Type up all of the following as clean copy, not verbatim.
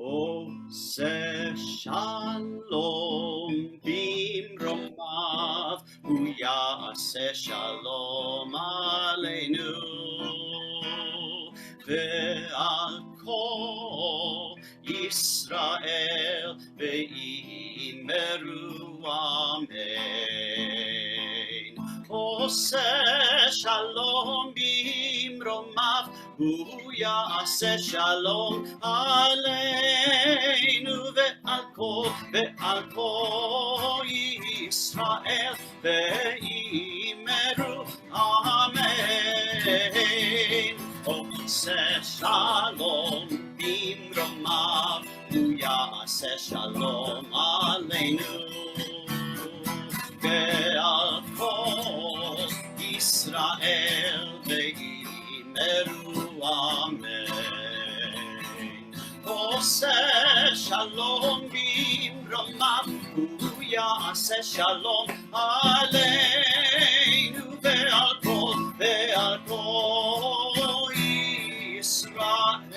עושה שלום במרומיו, הוא יעשה שלום עלינו ועל כל ישראל ואמרו אמן. עושה שלום במרומיו, הוא יעשה שלום עלינו ועל כל ישראל ואמרו אמן. עושה שלום במרומיו, הוא יעשה שלום עלינו ועל כל ישראל ואמרו אמן. עושה שלום במרומיו, הוא יעשה שלום עלינו ועל כל ישראל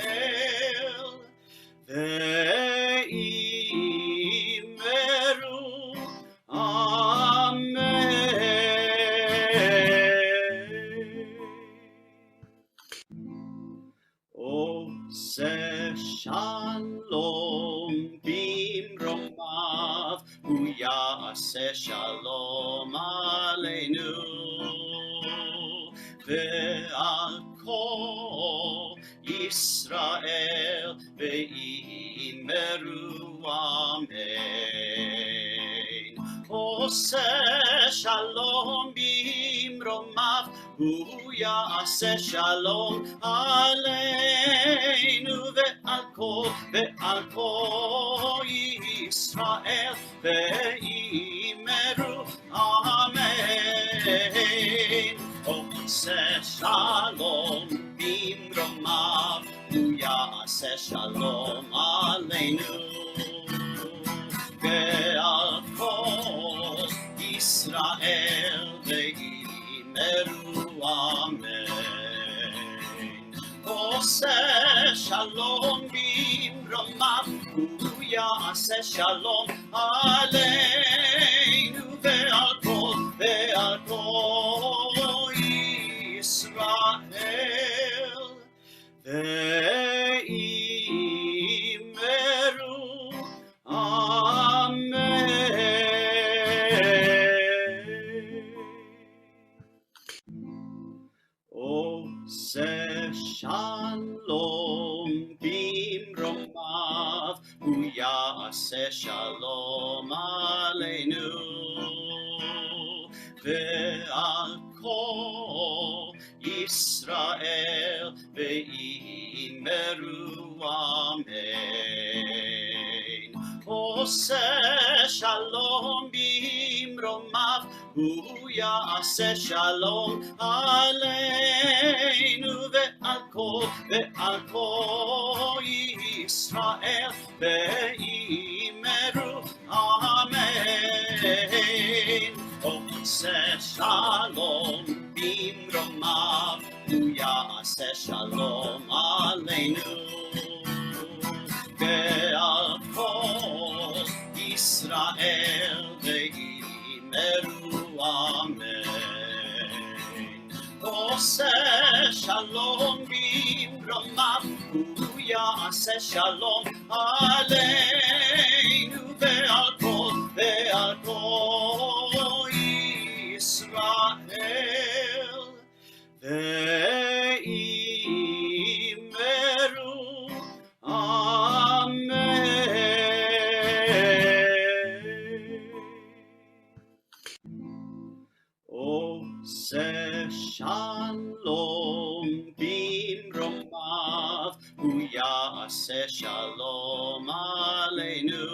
ואמרו אמן. עושה שלום במרומיו, הוא יעשה שלום עלינו ועל כל ישראל ואמרו אמן. עושה שלום במרומיו, הוא יעשה שלום עלינו ועל כל ישראל ואמרו אמן. עושה שלום במרומיו, הוא יעשה שלום עלינו ועל כל ישראל ואמרו אמן. עושה שלום במרומיו, הוא יעשה שלום עלינו ועל כל ישראל ואמרו אמן. עושה שלום במרומיו, הוא יעשה שלום עלינו ועל כל ישראל ואמרו אמן. עושה שלום במרומיו, הוא יעשה שלום עלינו ועל כל ישראל ואמרו אמן. עושה שלום במרומיו, הוא יעשה שלום עלינו ועל כל ישראל ואמרו אמן. עושה שלום במרומיו, הוא יעשה שלום עלינו ועל כל ישראל ואמרו אמן. עושה שלום במרומיו, הוא יעשה שלום עלינו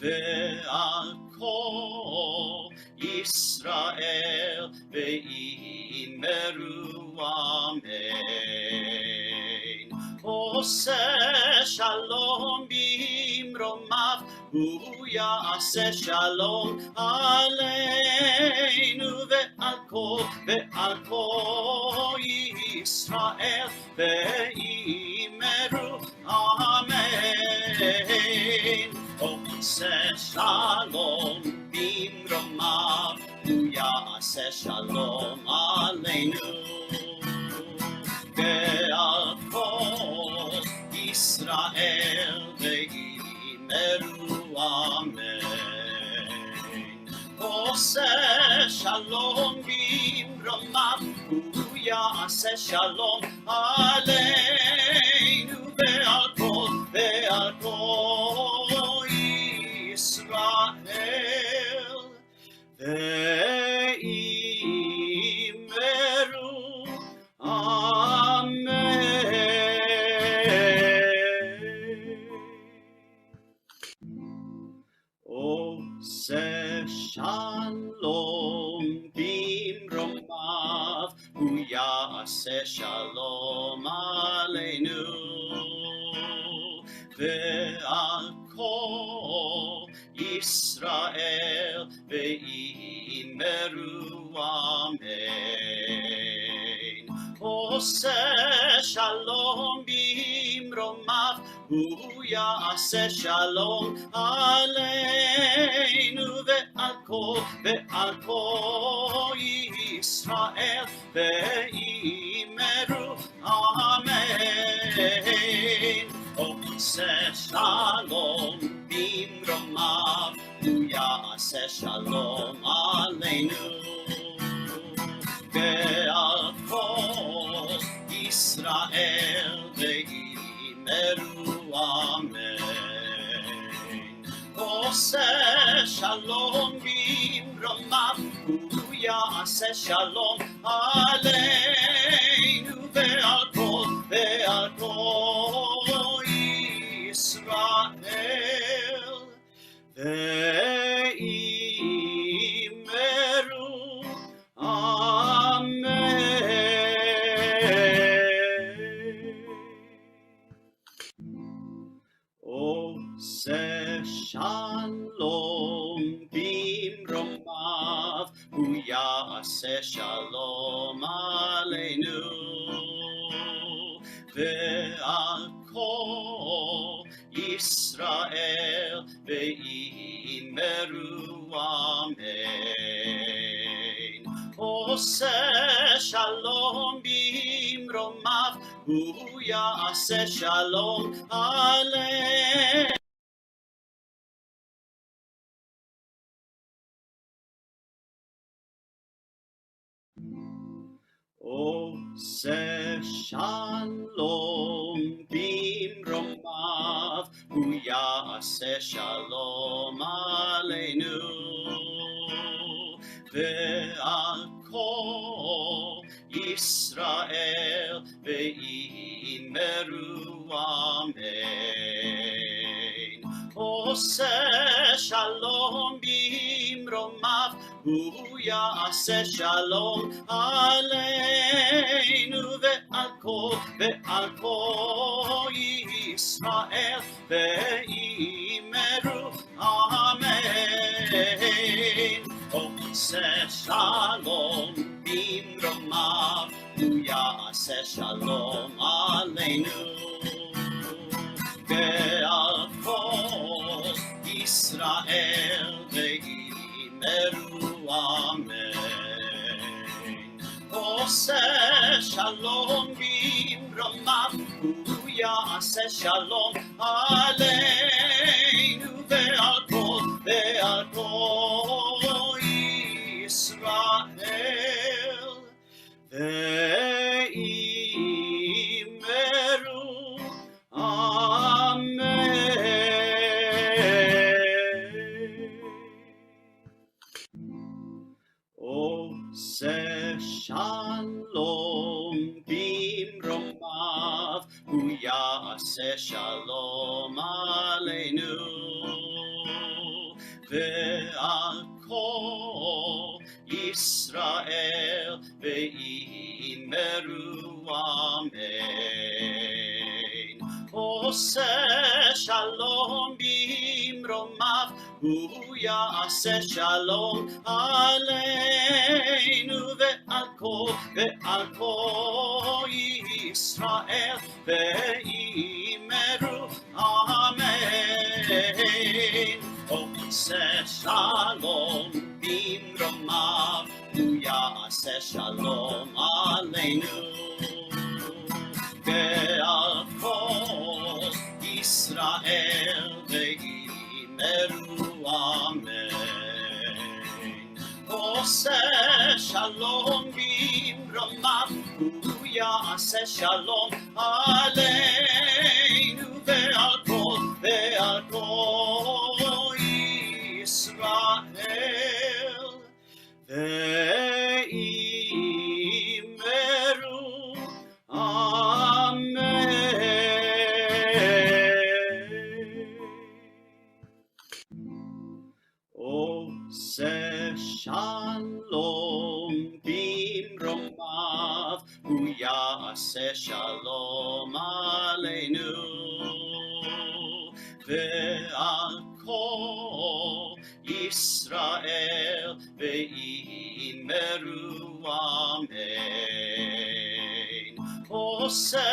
ועל כל ישראל ואמרו אמן. עושה שלום במרומיו, הוא יעשה שלום עלינו ועל כל ישראל ואמרו אמן. עושה שלום במרומיו, הוא יעשה שלום עלינו ועל כל ישראל. ואמרו אמן. עושה שלום במרומיו, הוא יעשה שלום עלינו ועל כל ישראל, ואמרו אמן. עושה שלום במרומיו, הוא יעשה שלום עלינו ועל כל ישראל, ואמרו אמן. עושה שלום במרומיו, הוא יעשה שלום עלינו ועל כל ישראל, ואמרו אמן. עושה שלום במרומיו, הוא יעשה שלום עלינו ועל כל ישראל, ואמרו אמן. עושה שלום במרומיו, הוא יעשה שלום עלינו ועל כל ישראל, ואמרו אמן. עושה שלום במרומיו, הוא יעשה שלום עלינו. עושה שלום במרומיו, הוא יעשה שלום עלינו ועל כל ישראל, ואמרו אמן. עושה שלום במרומיו, הוא יעשה שלום עלינו ועל כל ישראל, ואמרו אמן. עושה שלום במרומיו, הוא יעשה שלום עלינו ועל כל ישראל, ואמרו אמן. עושה שלום במרומיו, הוא יעשה שלום עלינו ועל כל ישראל, ואמרו אמן. עושה שלום במרומיו, הוא יעשה שלום עלינו ועל כל ישראל, ואמרו אמן. עושה שלום במרומיו, הוא יעשה שלום עלינו ועל כל ישראל, ואמרו אמן. עושה שלום במרומיו, הוא יעשה שלום עלינו ועל כל ישראל, ואמרו אמן. עושה שלום במרומיו, הוא יעשה שלום עלינו ועל כל ישראל. ואמרו אמן. עושה שלום במרומיו, הוא יעשה שלום עלינו ועל כל ישראל, ואמרו אמן. עושה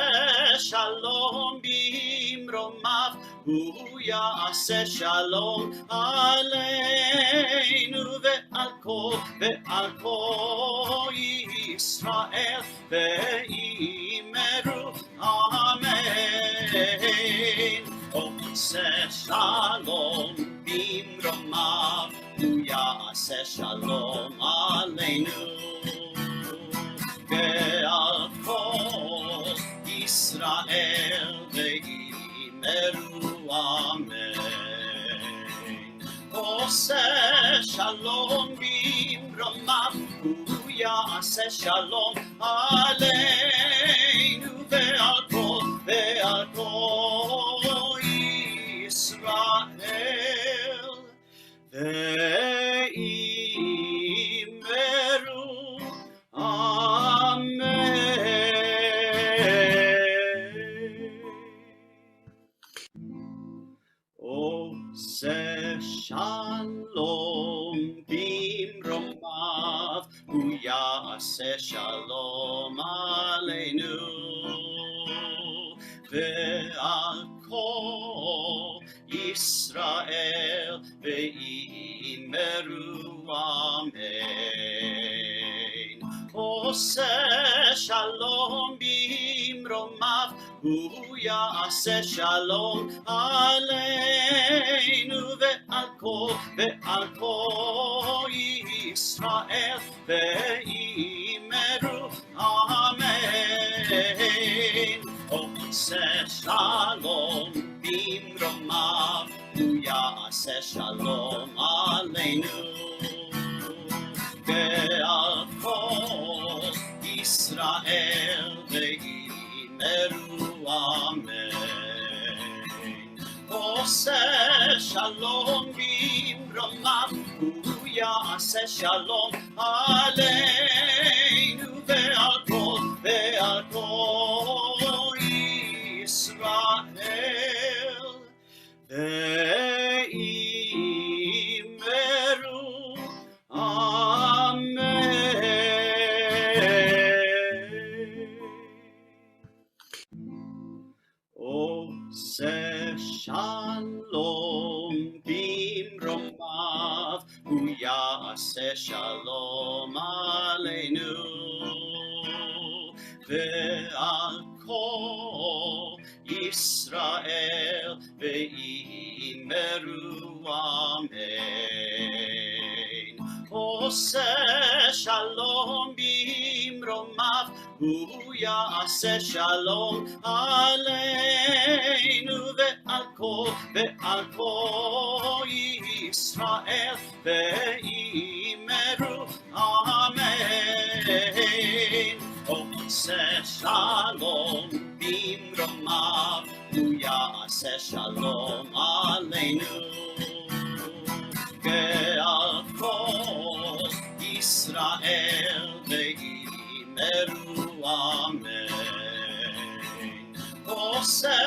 שלום במרומיו, הוא יעשה שלום עלינו ועל כל ישראל, ואמרו אמן. עושה שלום במרומיו, הוא יעשה שלום עלינו ועל כל ישראל, ואמרו אמן. עושה שלום במרומיו, הוא יעשה שלום עלינו ועל כל ישראל, ואמרו אמן. עושה שלום במרומיו, הוא יעשה שלום עלינו ועל כל ישראל, ואמרו אמן. עושה שלום במרומיו, הוא יעשה שלום עלינו ועל כל ישראל, ואמרו אמן. עושה שלום במרומיו, הוא יעשה שלום עלינו ועל כל ישראל, ואמרו אמן. עושה שלום במרומיו, הוא יעשה שלום עלינו ועל כל ישראל, ואמרו אמן. עושה שלום במרומיו, הוא יעשה שלום עלינו ועל כל ישראל, ואמרו אמן. עושה שלום במרומיו, הוא יעשה שלום עלינו ועל כל ישראל, ואמרו אמן. עושה שלום במרומיו, הוא יעשה שלום עלינו ועל כל ישראל, ואמרו אמן. עושה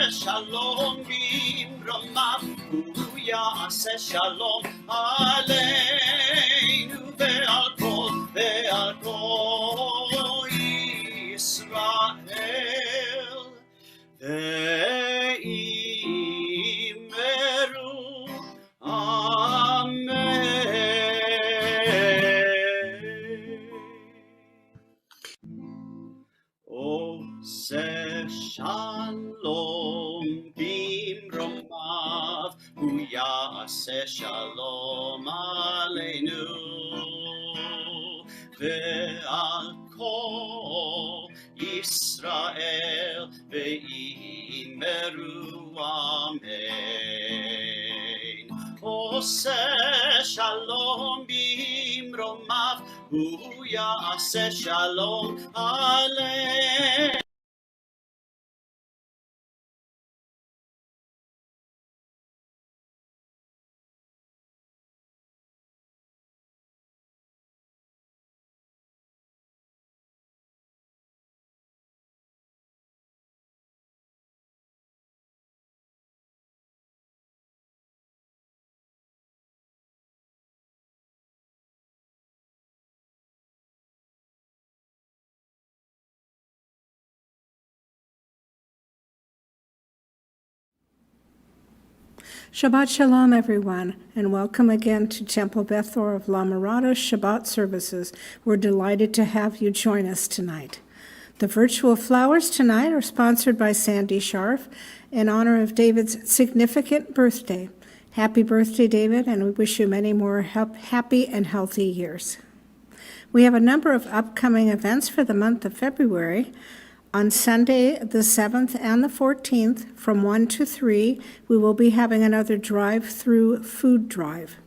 שלום במרומיו, הוא יעשה שלום עלינו ועל כל ישראל, ואמרו אמן. עושה שלום במרומיו, הוא יעשה שלום עלינו ועל כל ישראל ואמרו אמן. עושה שלום במרומיו, הוא יעשה שלום עלינו. Shabbat Shalom, everyone, and welcome again to Temple Beth Or of La Mirada Shabbat services. We're delighted to have you join us tonight. The virtual flowers tonight are sponsored by Sandy Scharf in honor of David's significant birthday. Happy birthday, David, and we wish you many more happy and healthy years. We have a number of upcoming events for the month of February. On Sunday, the 7th and the 14th, from 1 to 3, we will be having another drive-through food drive.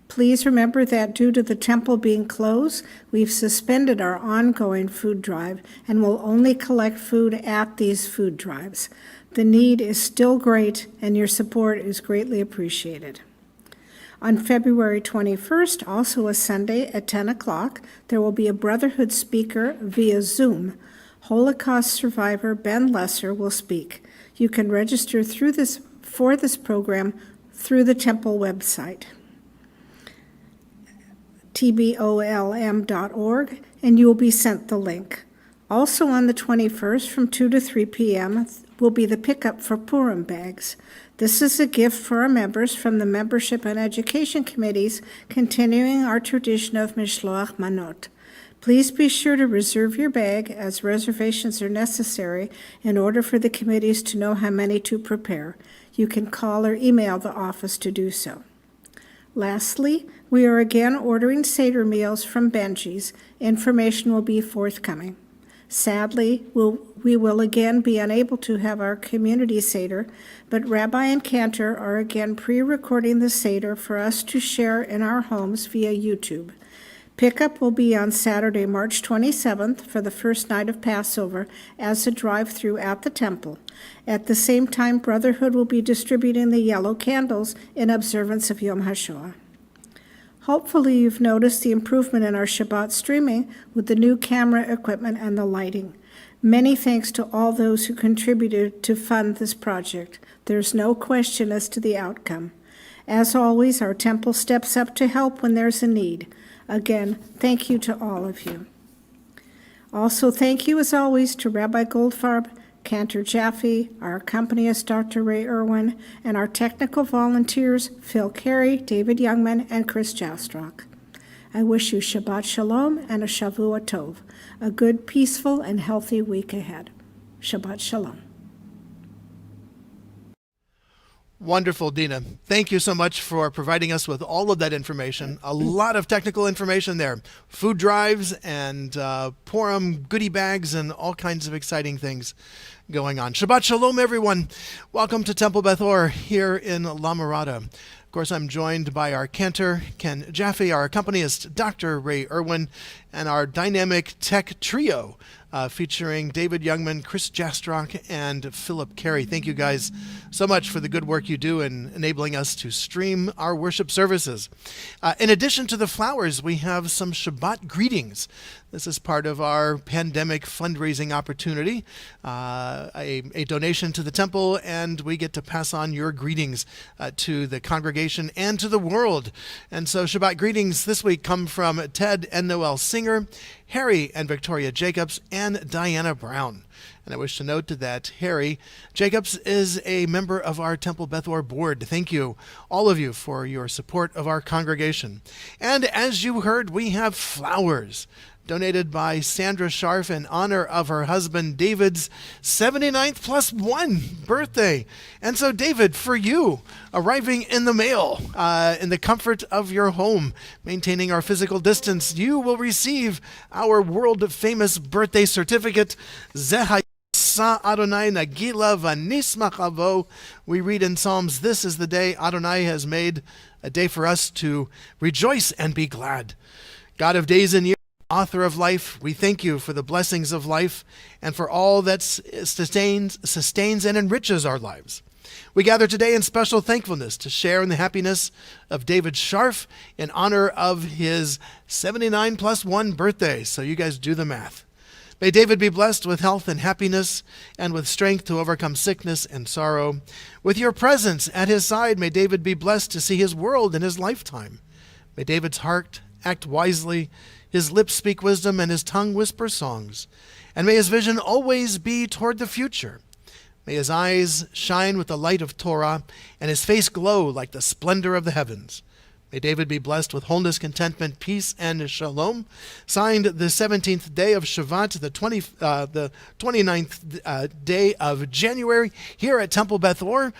Please remember that due to the temple being closed, we've suspended our ongoing food drive and will only collect food at these food drives. The need is still great, and your support is greatly appreciated. On February 21st, also a Sunday at 10 o'clock, there will be a Brotherhood speaker via Zoom. Holocaust survivor Ben Lesser will speak. You can register for this program through the temple website, tbolm.org, and you will be sent the link. Also on the 21st from 2 to 3 p.m. will be the pickup for Purim bags. This is a gift for our members from the Membership and Education Committees, continuing our tradition of Mishloach Manot. Please be sure to reserve your bag, as reservations are necessary in order for the committees to know how many to prepare. You can call or email the office to do so. Lastly, we are again ordering Seder meals from Benji's. Information will be forthcoming. Sadly, we will again be unable to have our community Seder, but Rabbi and Cantor are again pre-recording the Seder for us to share in our homes via YouTube. Pickup will be on Saturday, March 27th for the first night of Passover as a drive-through at the temple. At the same time, Brotherhood will be distributing the yellow candles in observance of Yom HaShoah. Hopefully you've noticed the improvement in our Shabbat streaming with the new camera equipment and the lighting. Many thanks to all those who contributed to fund this project. There's no question as to the outcome. As always, our temple steps up to help when there's a need. Again, thank you to all of you. Also, thank you as always to Rabbi Goldfarb, Cantor Jaffe, our accompanist Dr. Ray Irwin, and our technical volunteers Phil Carey, David Youngman, and Chris Jastrock. I wish you Shabbat Shalom and a Shavua Tov, a good, peaceful, and healthy week ahead. Shabbat Shalom. Wonderful, Dina. Thank you so much for providing us with all of that information. A lot of technical information there. Food drives and Purim goodie bags and all kinds of exciting things going on. Shabbat Shalom, everyone. Welcome to Temple Beth Or here in La Mirada. Of course, I'm joined by our cantor, Ken Jaffe, our accompanist, Dr. Ray Irwin, and our dynamic tech trio featuring David Youngman, Chris Jastrock, and Philip Carey. Thank you guys so much for the good work you do in enabling us to stream our worship services. In addition to the flowers, we have some Shabbat greetings. This is part of our pandemic fundraising opportunity, a donation to the temple, and we get to pass on your greetings to the congregation and to the world. And so Shabbat greetings this week come from Ted and Noel Singer, Harry and Victoria Jacobs, and Diana Brown. And I wish to note that Harry Jacobs is a member of our Temple Beth Or board. Thank you, all of you, for your support of our congregation. And as you heard, we have flowers. donated by Sandra Scharf in honor of her husband David's 79th plus 1 birthday. And so, David, for you, arriving in the mail, in the comfort of your home, maintaining our physical distance, you will receive our world-famous birthday certificate, Zeh Adonai Nagila Vanismach Avo. We read in Psalms, this is the day Adonai has made, a day for us to rejoice and be glad. God of days and years, author of life, we thank you for the blessings of life and for all that sustains and enriches our lives. We gather today in special thankfulness to share in the happiness of David Scharf in honor of his 79 plus 1 birthday. So you guys do the math. May David be blessed with health and happiness and with strength to overcome sickness and sorrow. With your presence at his side, may David be blessed to see his world in his lifetime. May David's heart act wisely, his lips speak wisdom, and his tongue whisper songs. And may his vision always be toward the future. May his eyes shine with the light of Torah, and his face glow like the splendor of the heavens. May David be blessed with wholeness, contentment, peace, and shalom. Signed the 17th day of Shabbat, the 29th day of January, here at Temple Beth Or,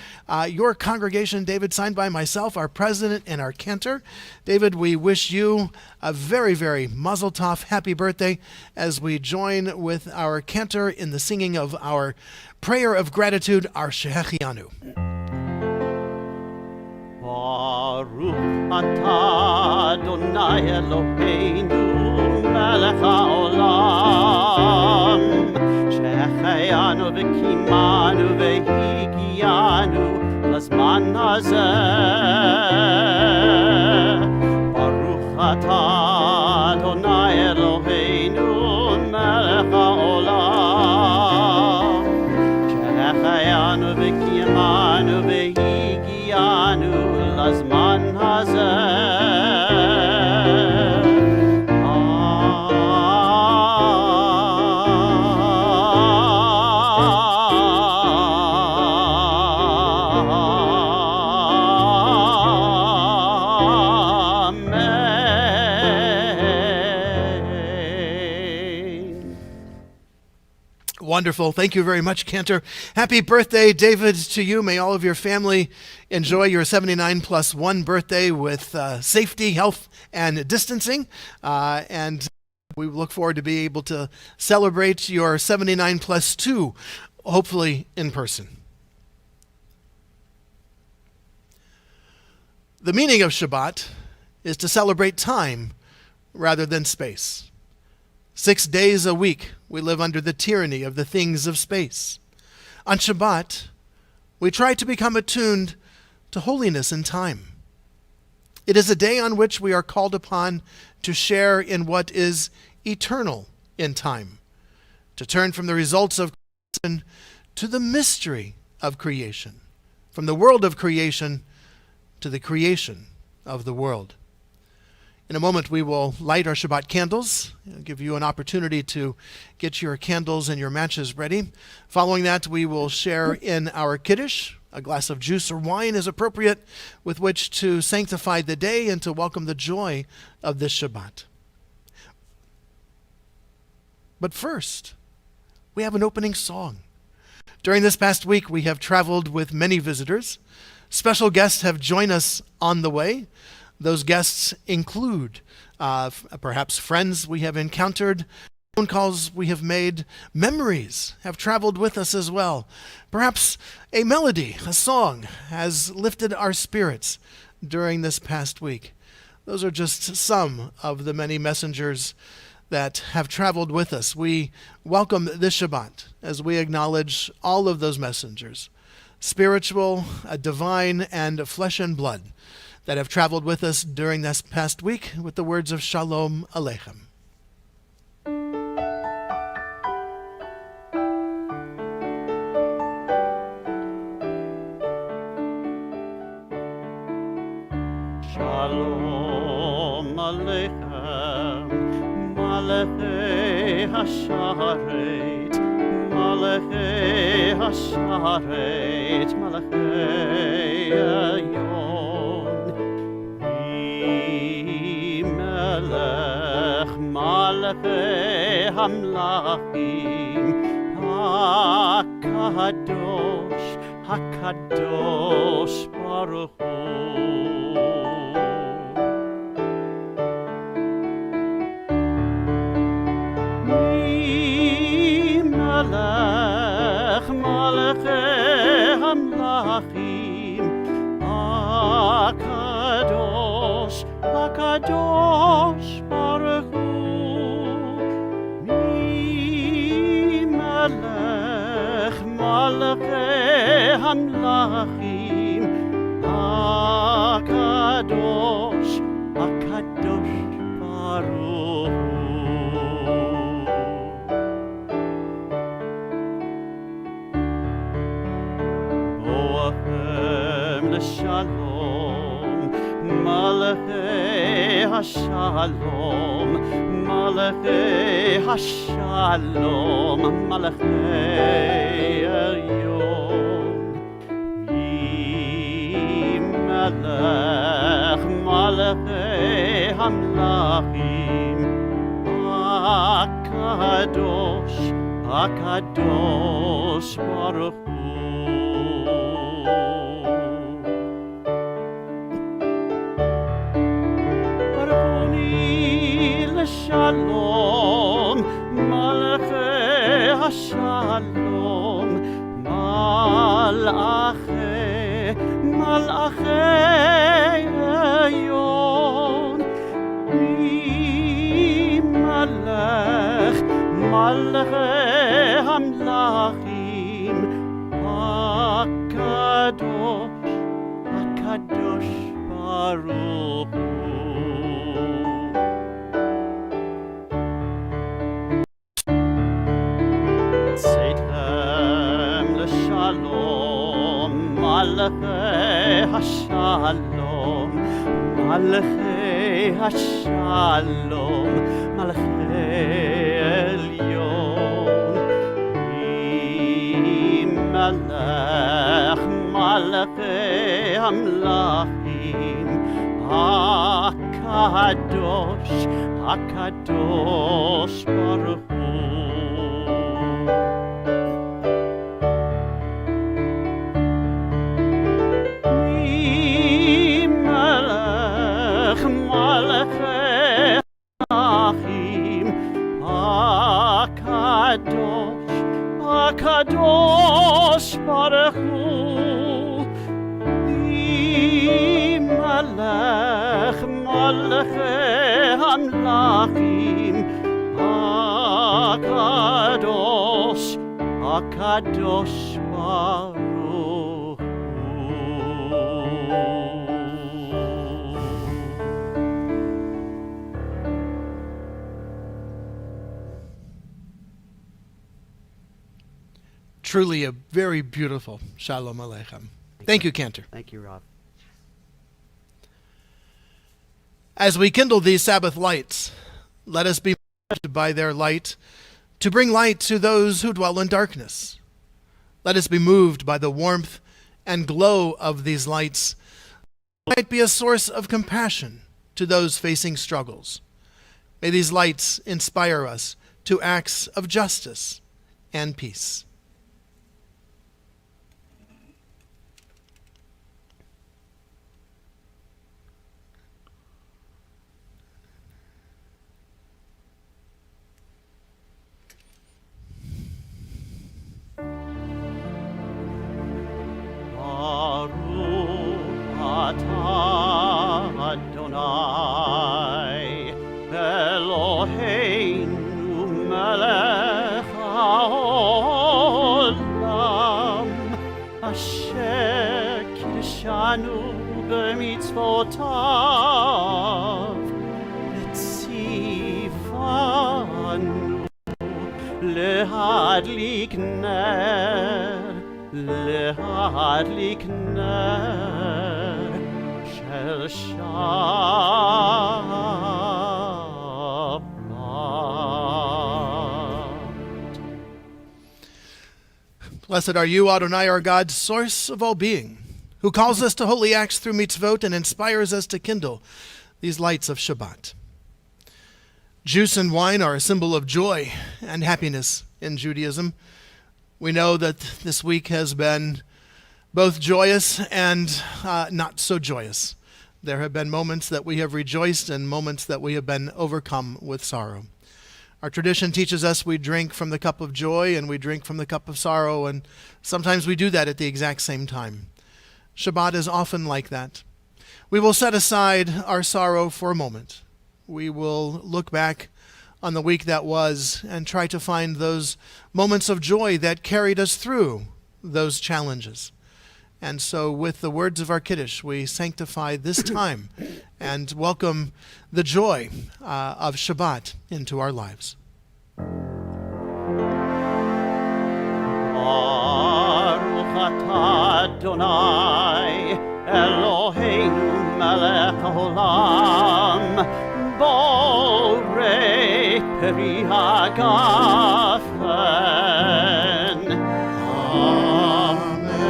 your congregation, David, signed by myself, our president, and our Cantor. David, we wish you a very, very mazel tov, happy birthday, as we join with our Cantor in the singing of our prayer of gratitude, our Shehechianu. Baruch atah Adonai Eloheinu melech haolam שהחיינו וקיימנו והגיענו לזמן הזה. ברוך אתה אדוני אלוהינו מלך העולם שהחיינו וקיימנו והגיענו לזמן הזה. Wonderful. Thank you very much, Cantor. Happy birthday, David, to you. May all of your family enjoy your 79 plus 1 birthday with safety, health, and distancing. And we look forward to be able to celebrate your 79 plus 2, hopefully in person. The meaning of Shabbat is to celebrate time rather than space. 6 days a week, we live under the tyranny of the things of space. On Shabbat, we try to become attuned to holiness in time. It is a day on which we are called upon to share in what is eternal in time, to turn from the results of creation to the mystery of creation, from the world of creation to the creation of the world. In a moment, we will light our Shabbat candles. I'll give you an opportunity to get your candles and your matches ready. Following that, we will share in our Kiddush. A glass of juice or wine is appropriate with which to sanctify the day and to welcome the joy of this Shabbat. But first, we have an opening song. During this past week, we have traveled with many visitors. Special guests have joined us on the way. Those guests include perhaps friends we have encountered, phone calls we have made, memories have traveled with us as well. Perhaps a melody, a song has lifted our spirits during this past week. Those are just some of the many messengers that have traveled with us. We welcome this Shabbat as we acknowledge all of those messengers, spiritual, divine, and flesh and blood, that have traveled with us during this past week with the words of Shalom Aleichem. Shalom Aleichem, Malachei Hasharet, Malachei Hasharet, Malachei Ayon. Melech מלכי המלכים, הקדוש, הקדוש ברוך הוא. מי מלך מלכי המלכים, הקדוש, הקדוש ברוך הוא. מי מלך מלכי המלכים, הקדוש, הקדוש ברוך הוא. בואכם לשלום, מלכי השלום, מלכי השלום, מלכי עליון. מי מלך מלכי המלכים, הקדוש, הקדוש ברוך הוא. שלום, מלכי השלום, מלאכי עליון. מי מלך מלכי המלכים, הקדוש, הקדוש ברוך הוא. מלכי השלום, מלכי השלום, מלכי עליון. מי מלך מלכי המלכים, הקדוש, הקדוש ברוך הוא. הקדוש ברוך הוא. מי מלך מלכי המלכים, הקדוש, הקדוש ברוך הוא. Truly a very beautiful Shalom Aleichem. Thank you, Cantor. Thank you, Rob. As we kindle these Sabbath lights, let us be moved by their light to bring light to those who dwell in darkness. Let us be moved by the warmth and glow of these lights. It might be a source of compassion to those facing struggles. May these lights inspire us to acts of justice and peace. Adonai, Eloheinu melech haolam, asher kiddushanu b'mitzvotav, etzivanu lehadlik ner, lehadlik ner shel Shabbat. Blessed are you, Adonai, our God, source of all being, who calls us to holy acts through mitzvot and inspires us to kindle these lights of Shabbat. Juice and wine are a symbol of joy and happiness in Judaism. We know that this week has been both joyous and not so joyous. There have been moments that we have rejoiced and moments that we have been overcome with sorrow. Our tradition teaches us we drink from the cup of joy and we drink from the cup of sorrow, and sometimes we do that at the exact same time. Shabbat is often like that. We will set aside our sorrow for a moment. We will look back on the week that was and try to find those moments of joy that carried us through those challenges. And so with the words of our Kiddush, we sanctify this time and welcome the joy of Shabbat into our lives. Baruch atah Adonai Eloheinu melech haolam borei peri hagafen. Amen.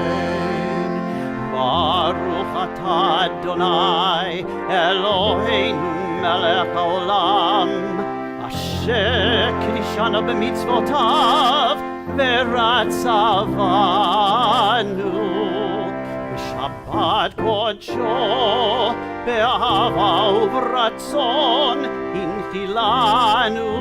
Baruch atah Adonai Eloheinu melech haolam asher kiddushanu b'mitzvotav v'ratzavanu b'shabbat kodsho be'ahava u'b'ratzon hinchilanu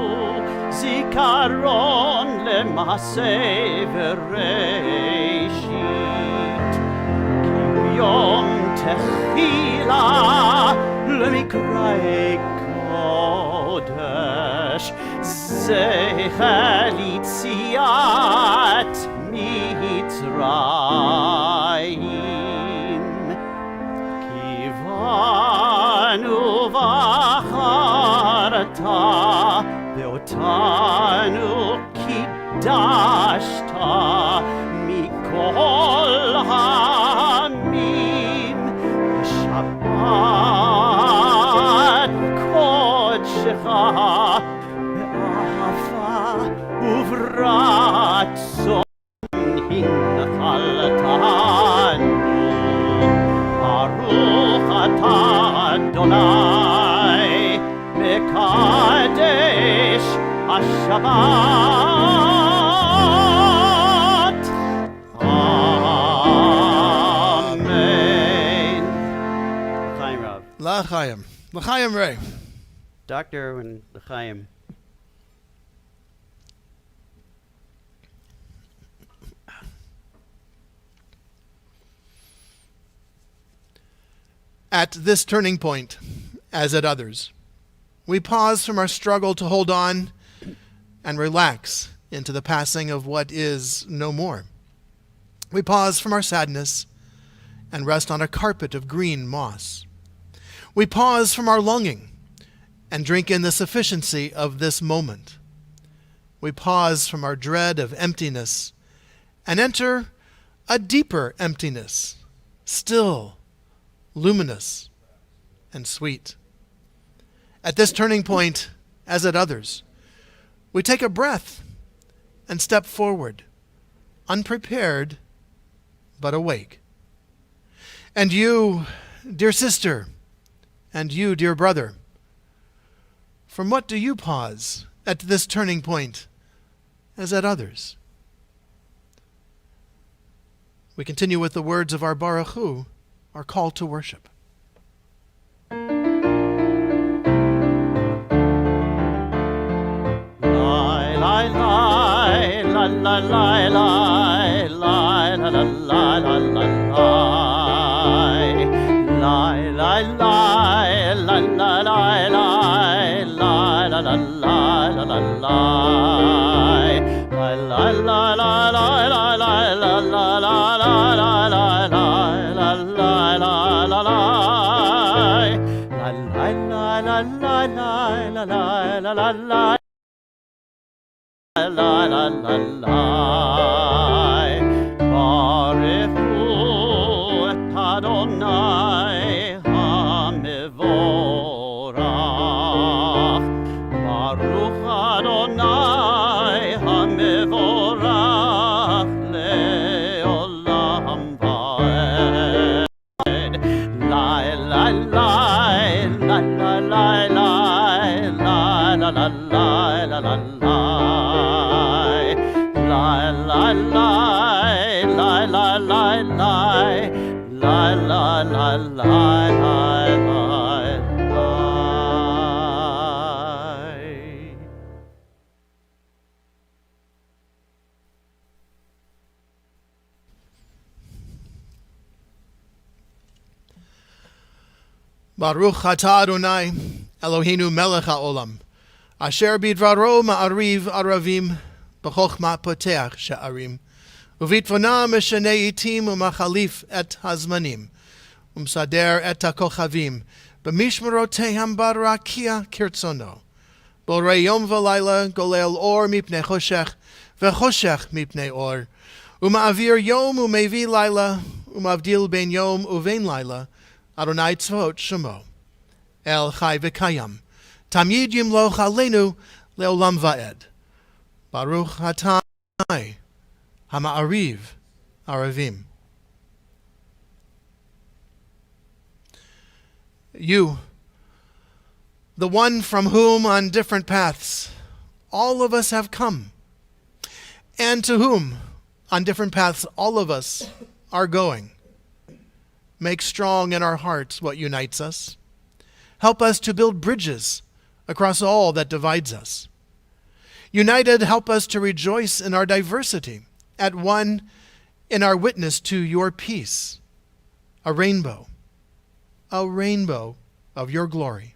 zikaron le'maseh v'reishit ki yom techila le'mikrei kodesh zecher litziat Mitzrayim kivanu v'acharta ve'otanu kiddashta mikol ha'amim b'shabbat kodshecha uvratzon hinchaltanu Baruch atah Adonai mekadesh Shabbat. Amen. L'chaim Rav. L'chaim. L'chaim Ray. Dr. and L'chaim. At this turning point, as at others, we pause from our struggle to hold on and relax into the passing of what is no more. We pause from our sadness and rest on a carpet of green moss. We pause from our longing and drink in the sufficiency of this moment. We pause from our dread of emptiness and enter a deeper emptiness, still, luminous, and sweet. At this turning point, as at others, we take a breath and step forward, unprepared but awake. And you, dear sister, and you, dear brother, from what do you pause at this turning point, as at others? We continue with the words of our Baruch Hu, our call to worship. la la la la la lie. Lie, lie, lie, lie, lie, lie, lie. Lie, lie, lie, lie, lie, lie, lie. Baruch atah Adonai, Eloheinu melech haolam, asher bidvaro ma'ariv aravim, b'chochma poteach she'arim, uvitfona meshanei itim umachalif et hazmanim, umsader et hakochavim, b'mishmeroteham barakia kirtzono, borei yom v'layla golel or mipnei choshech, v'choshech mipnei or, uma'avir yom umevi layla, umavdil ben yom uvein layla, Adonai tzvot shemo, El chai v'kayam, tamid yimloch aleinu leolam va'ed. Baruch atah hama'ariv aravim. You, the one from whom on different paths all of us have come, and to whom on different paths all of us are going. Make strong in our hearts what unites us. Help us to build bridges across all that divides us. United, help us to rejoice in our diversity, at one in our witness to your peace, a rainbow of your glory.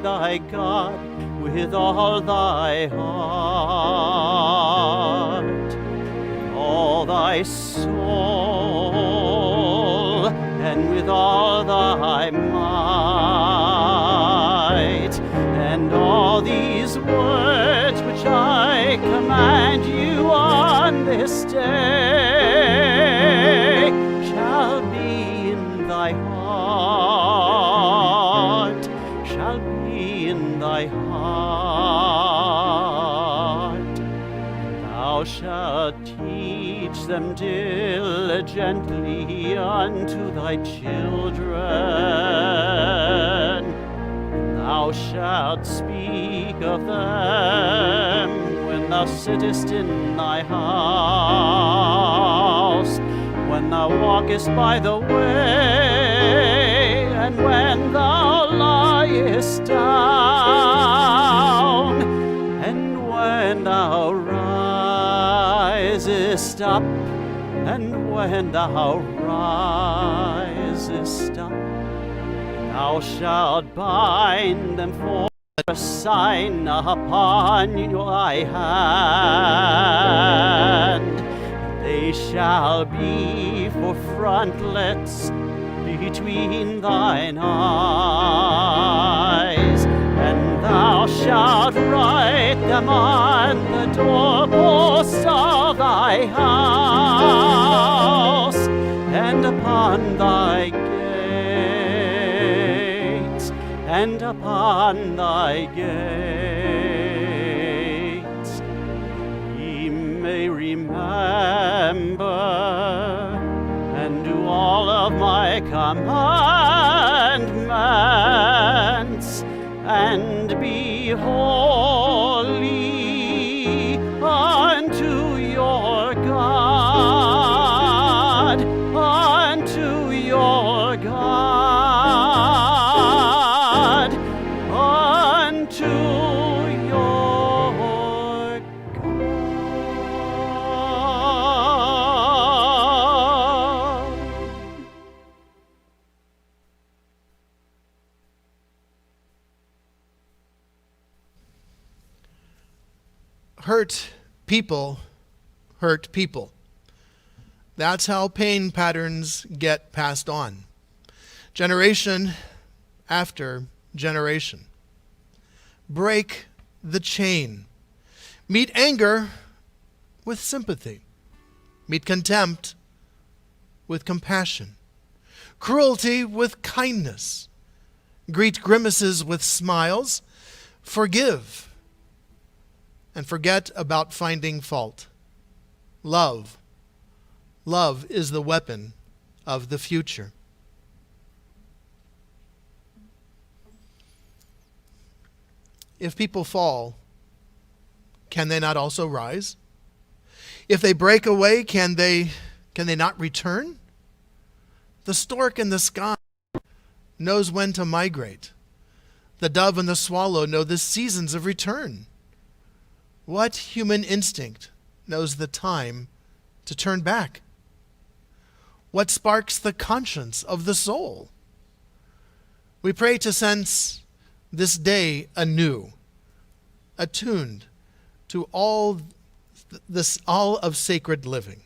Thy God with all thy heart, all thy soul, and with all thy might. And all these words which I command you on this day shall be in thy heart, shall be in thy heart. Thou shalt teach them diligently unto thy children. Thou shalt speak of them when thou sittest in thy house, when thou walkest by the way, and when thou liest down, and when thou risest up, and when thou risest up. Thou shalt bind them for a sign upon thy hand. They shall be for frontlets between thine eyes, and thou shalt write them on the doorposts of thy house, and upon thy gates, and upon thy gates. may remember and do all of my commandments and be holy unto your God, unto your God, unto your God. Hurt people hurt people. That's how pain patterns get passed on, generation after generation. Break the chain. Meet anger with sympathy. Meet contempt with compassion. Cruelty with kindness. Greet grimaces with smiles. Forgive and forget about finding fault. Love. Love is the weapon of the future. If people fall, can they not also rise? If they break away, can they not return? The stork in the sky knows when to migrate. The dove and the swallow know the seasons of return. What human instinct knows the time to turn back? What sparks the conscience of the soul? We pray to sense this day anew, attuned to all of sacred living.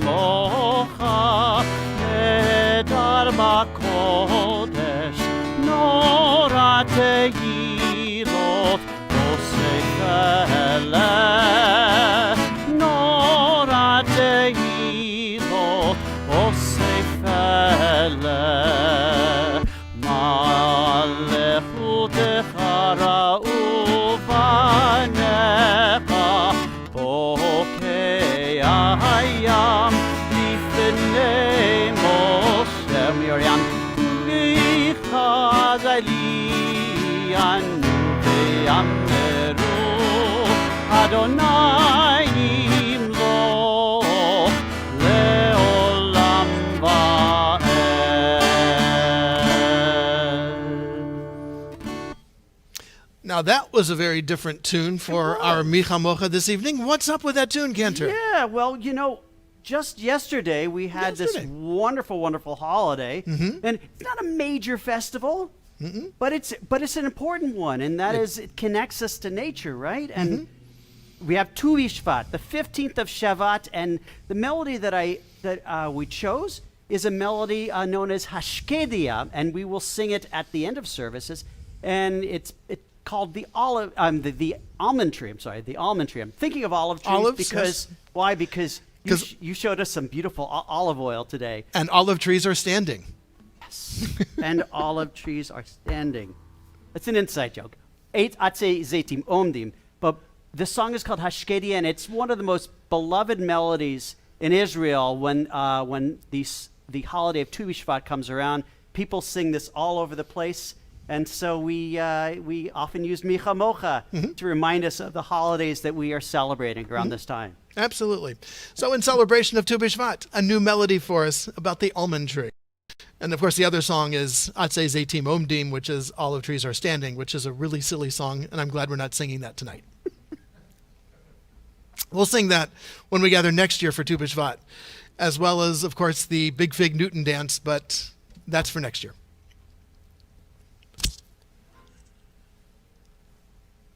Mocha edar bakodesh nora tehilot osefele nora tehilot osefele malechutecha ra'u vanecha bokei hayam Adonai imlo leolam va'ed. Now that was a very different tune for our Micha Mocha this evening. What's up with that tune, Cantor? Yeah, well, just yesterday we had this wonderful, wonderful holiday, and it's not a major festival, but it's an important one, and that is it connects us to nature, right? And we have Tu B'Shvat, the 15th of Shabbat, and the melody that we chose is a melody known as Hashikiri, and we will sing it at the end of services, and it's called the almond tree. I'm sorry, the almond tree. I'm thinking of olive trees because why? Because you showed us some beautiful olive oil today. And olive trees are standing. Yes. And olive trees are standing. It's an inside joke. Eight atzei zeitim omdim. But the song is called Hashikiri, and it's one of the most beloved melodies in Israel when the holiday of Tu B'Shvat comes around. People sing this all over the place. And so we often use Micha Mocha to remind us of the holidays that we are celebrating around this time. Absolutely. So in celebration of Tu B'Shvat, a new melody for us about the almond tree. And of course the other song is Atzei Zeitim Omdim, which is Olive Trees Are Standing, which is a really silly song, and I'm glad we're not singing that tonight. We'll sing that when we gather next year for Tu B'Shvat, as well as, of course, the Big Fig Newton dance, but that's for next year.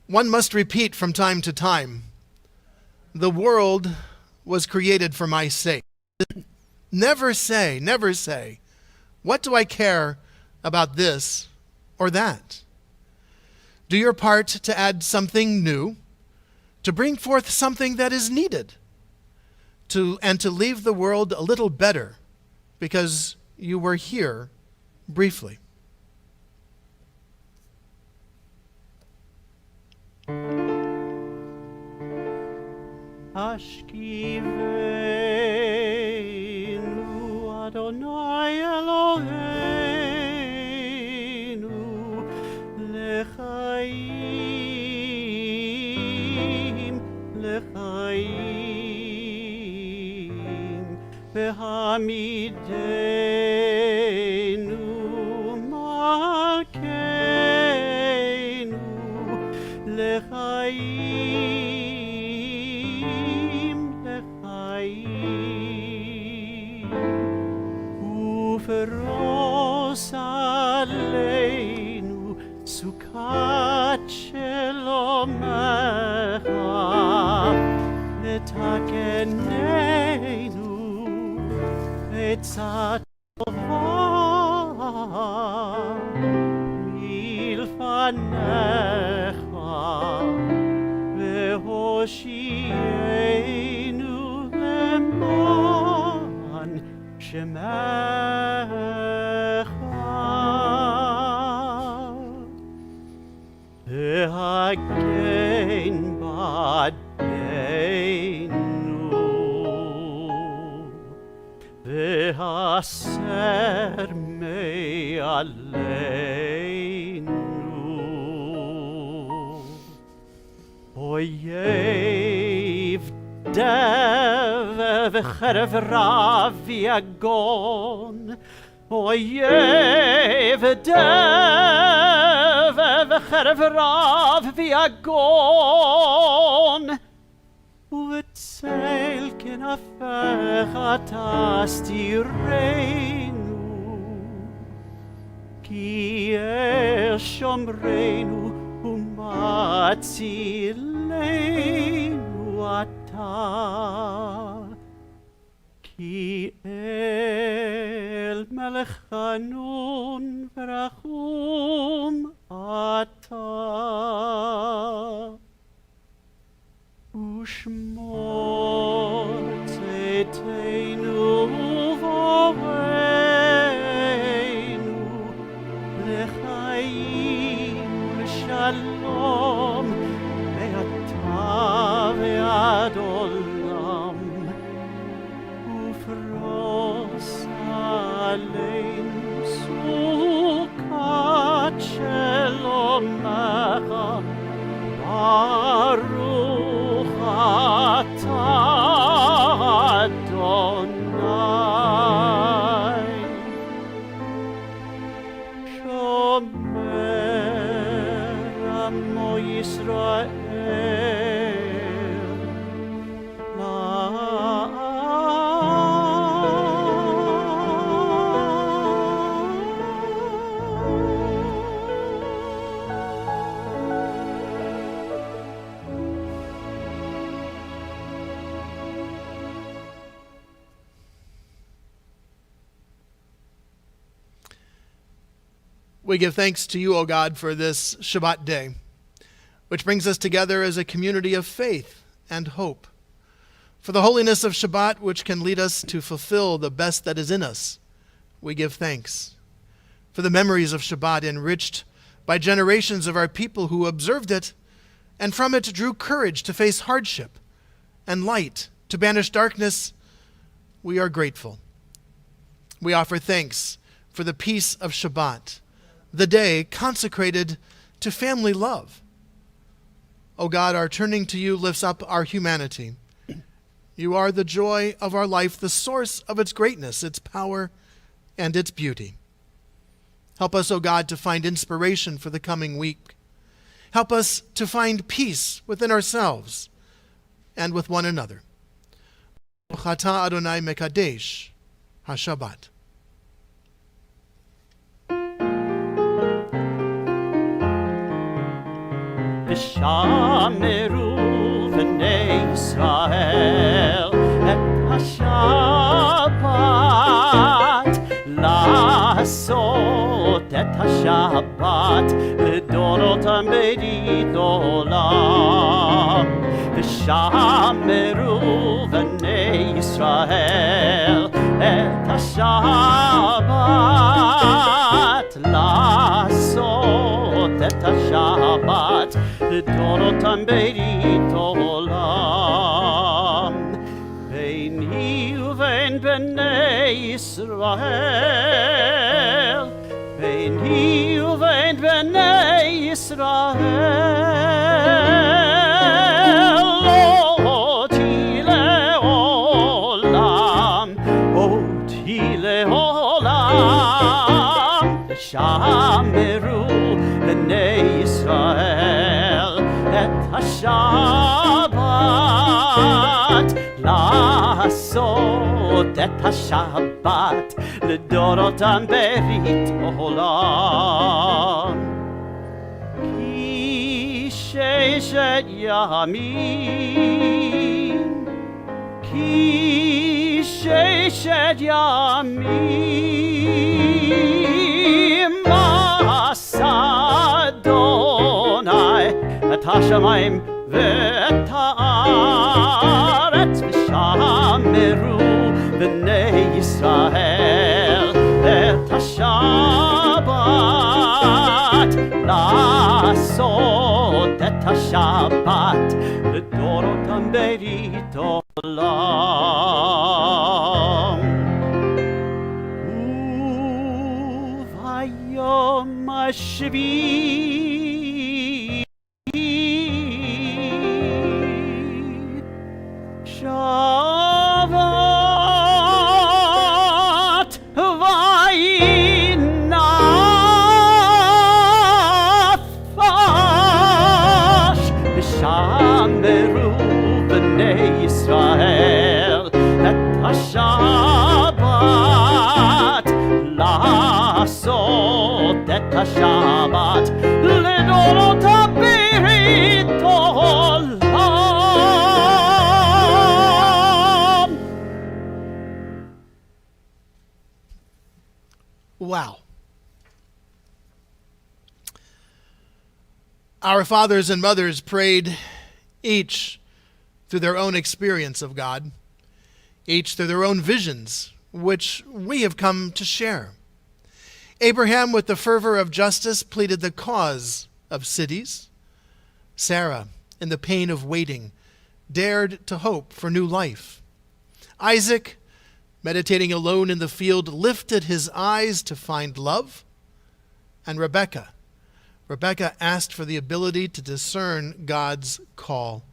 One must repeat from time to time, the world was created for my sake. Never say, what do I care about this or that? Do your part to add something new, to bring forth something that is needed, and to leave the world a little better because you were here briefly. Hashikiri Adonai Eloheinu lechaim lechaim v'hamidenu malkeinu lechaim lechaim uferos aleinu sukat shelomecha v'takenenu etzat tova milfanecha v'hoshienu leman shemecha v'hagen badeinu v'haser me'aleinu oyev dev v'cherev rav v'yagon oyev dev v'cherev rav v'yagon u'etzel kenafecha tastirenu ki el shomrenu u'matzilenu ata ki el melech chanun v'rachum ata u'shmor tzeiteinu v'oveinu lechaim u'shalom ve'ata ve'ad olam ufros aleinu sukat shelomecha baruch atah Adonai shomer amo Yisrael We give thanks to you, O God, for this Shabbat day, which brings us together as a community of faith and hope. For the holiness of Shabbat, which can lead us to fulfill the best that is in us, we give thanks. For the memories of Shabbat enriched by generations of our people who observed it, and from it drew courage to face hardship and light to banish darkness, we are grateful. We offer thanks for the peace of Shabbat, the day consecrated to family love. O God, our turning to you lifts up our humanity. You are the joy of our life, the source of its greatness, its power, and its beauty. Help us, O God, to find inspiration for the coming week. Help us to find peace within ourselves and with one another. Chata Adonai Mekadesh HaShabbat. ושמרו בני ישראל את השבת, לעשות את השבת לדורותם ברית עולם, ושמרו בני ישראל את השבת, לעשות את השבת לדורותם ברית עולם. ביני ובין בני ישראל, ביני ובין בני ישראל, אותי לעולם, אותי לעולם. שמרו בני ישראל את השבת, לעשות את השבת לדורותם ברית עולם. כי ששת ימים, כי ששת ימים עשה אדוני את השמיים ואת הארץ, ושמרו בני ישראל את השבת, לעשות את השבת לדורותם ברית עולם. וביום השביעי שבת וינפש, ושמרו בני ישראל את השבת, לעשות את השבת לדורותם ברית עולם. Wow. Our fathers and mothers prayed each through their own experience of God, each through their own visions, which we have come to share. Abraham, with the fervor of justice, pleaded the cause of cities. Sarah, in the pain of waiting, dared to hope for new life. Isaac, meditating alone in the field, lifted his eyes to find love. And Rebekah asked for the ability to discern God's call.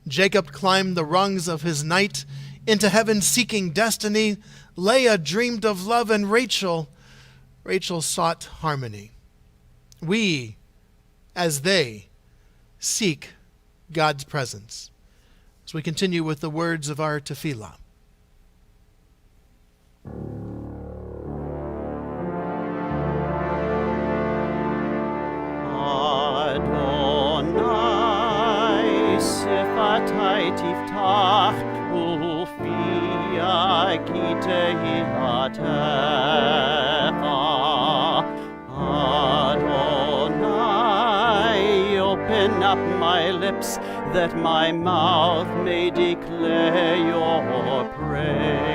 Jacob climbed the rungs of his night into heaven seeking destiny. Leah dreamed of love, and Rachel sought harmony. We, as they, seek God's presence. As we continue with the words of our tefillah. Adonai sifatai tiftach ufia ki tehilatecha. Adonai, open up my lips that my mouth may declare your praise.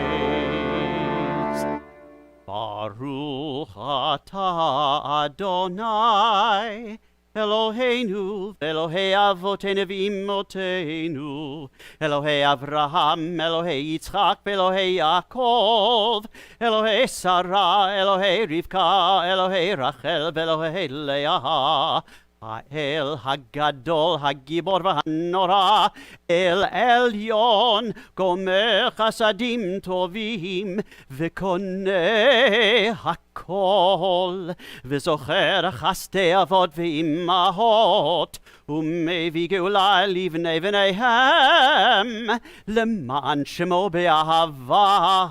Baruch atah Adonai, Eloheinu, Elohei Avotenu v'Imotenu, Elohei Avraham, Elohei Yitzchak, Elohei Yaakov, Elohei Sarah, Elohei Rivka, Elohei Rachel, Elohei Leah, האל הגדול, הגיבור והנורא, אל עליון, גומר חסדים טובים, וקונה הכל, וזוכר חסדי אבות ואימהות, ומביא גאולה לבני בניהם, למען שמו באהבה,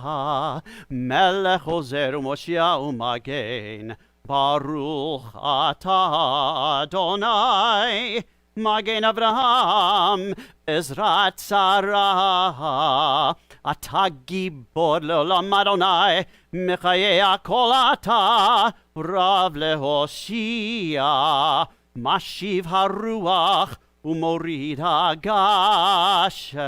מלך עוזר ומושיע ומגן. Baruch atah Adonai, Magen Avraham, Ezrat Sarah, Atah Gibor leolam Adonai, Mechayei hakol atah, Rav lehoshia, Mashiv haruach, ומוריד הגשם.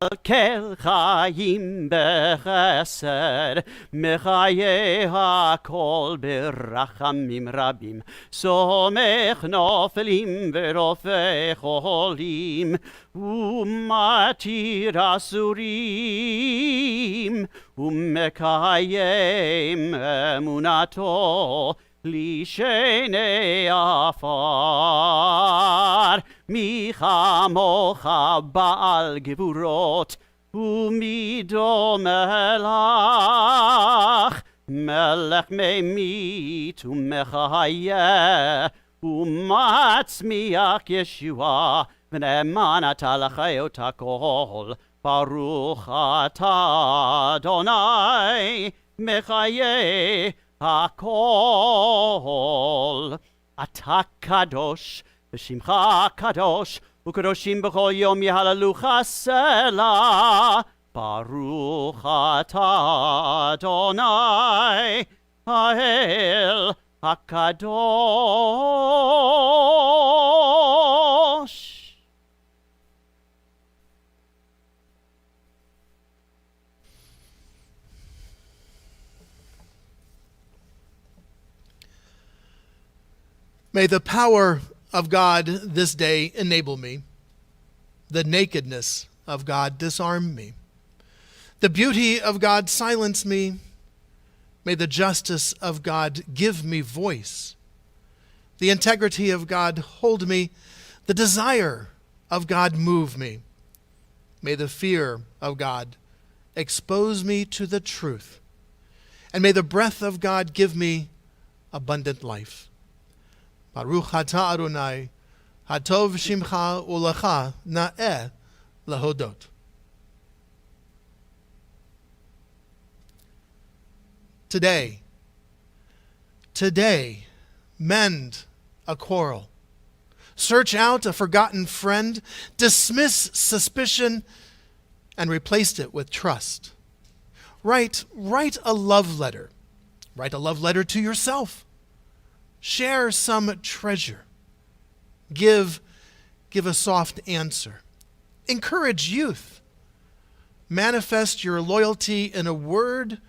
מקל חיים בחסד, מחיה הכל ברחמים רבים, סומך נופלים ורופא חולים, ומתיר אסורים, ומקיים אמונתו לשני עפר. מי כמוך בעל גבורות, ומי דומה לך, מלך ממית ומחיה, ומצמיח ישועה, ונאמן אתה לחיות הכל. ברוך אתה אדוני מחיה הכל. אתה קדוש ושמך קדוש, וקדושים בכל יום יהללוך סלה. ברוך אתה אדוני האל הקדוש. May the power of God this day enable me, the nakedness of God disarm me, the beauty of God silence me. May the justice of God give me voice, the integrity of God hold me, the desire of God move me. May the fear of God expose me to the truth, and may the breath of God give me abundant life. Baruch atah Adonai, hatov shimcha ulecha na'eh lehodot. Today, mend a quarrel. Search out a forgotten friend. Dismiss suspicion and replace it with trust. Write a love letter. Write a love letter to yourself. Share some treasure. Give a soft answer. Encourage youth. Manifest your loyalty in a word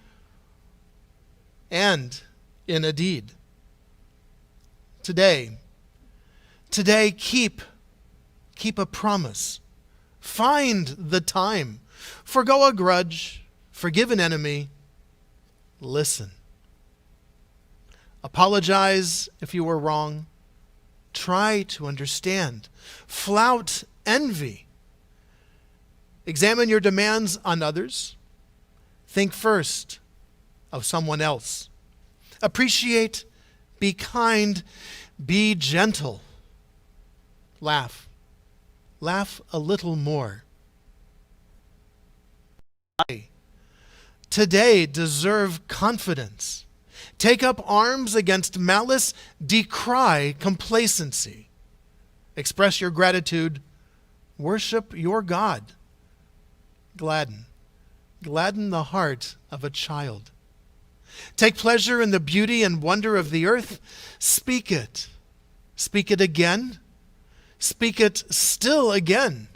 and in a deed. Today keep a promise. Find the time. Forgo a grudge. Forgive an enemy. Listen. Apologize if you were wrong. Try to understand. Flout envy. Examine your demands on others. Think first of someone else. Appreciate, be kind, be gentle. Laugh. Laugh a little more. Today deserve confidence. Take up arms against malice. Decry complacency. Express your gratitude. Worship your God. Gladden the heart of a child. Take pleasure in the beauty and wonder of the earth. Speak it. Speak it again. Speak it still again.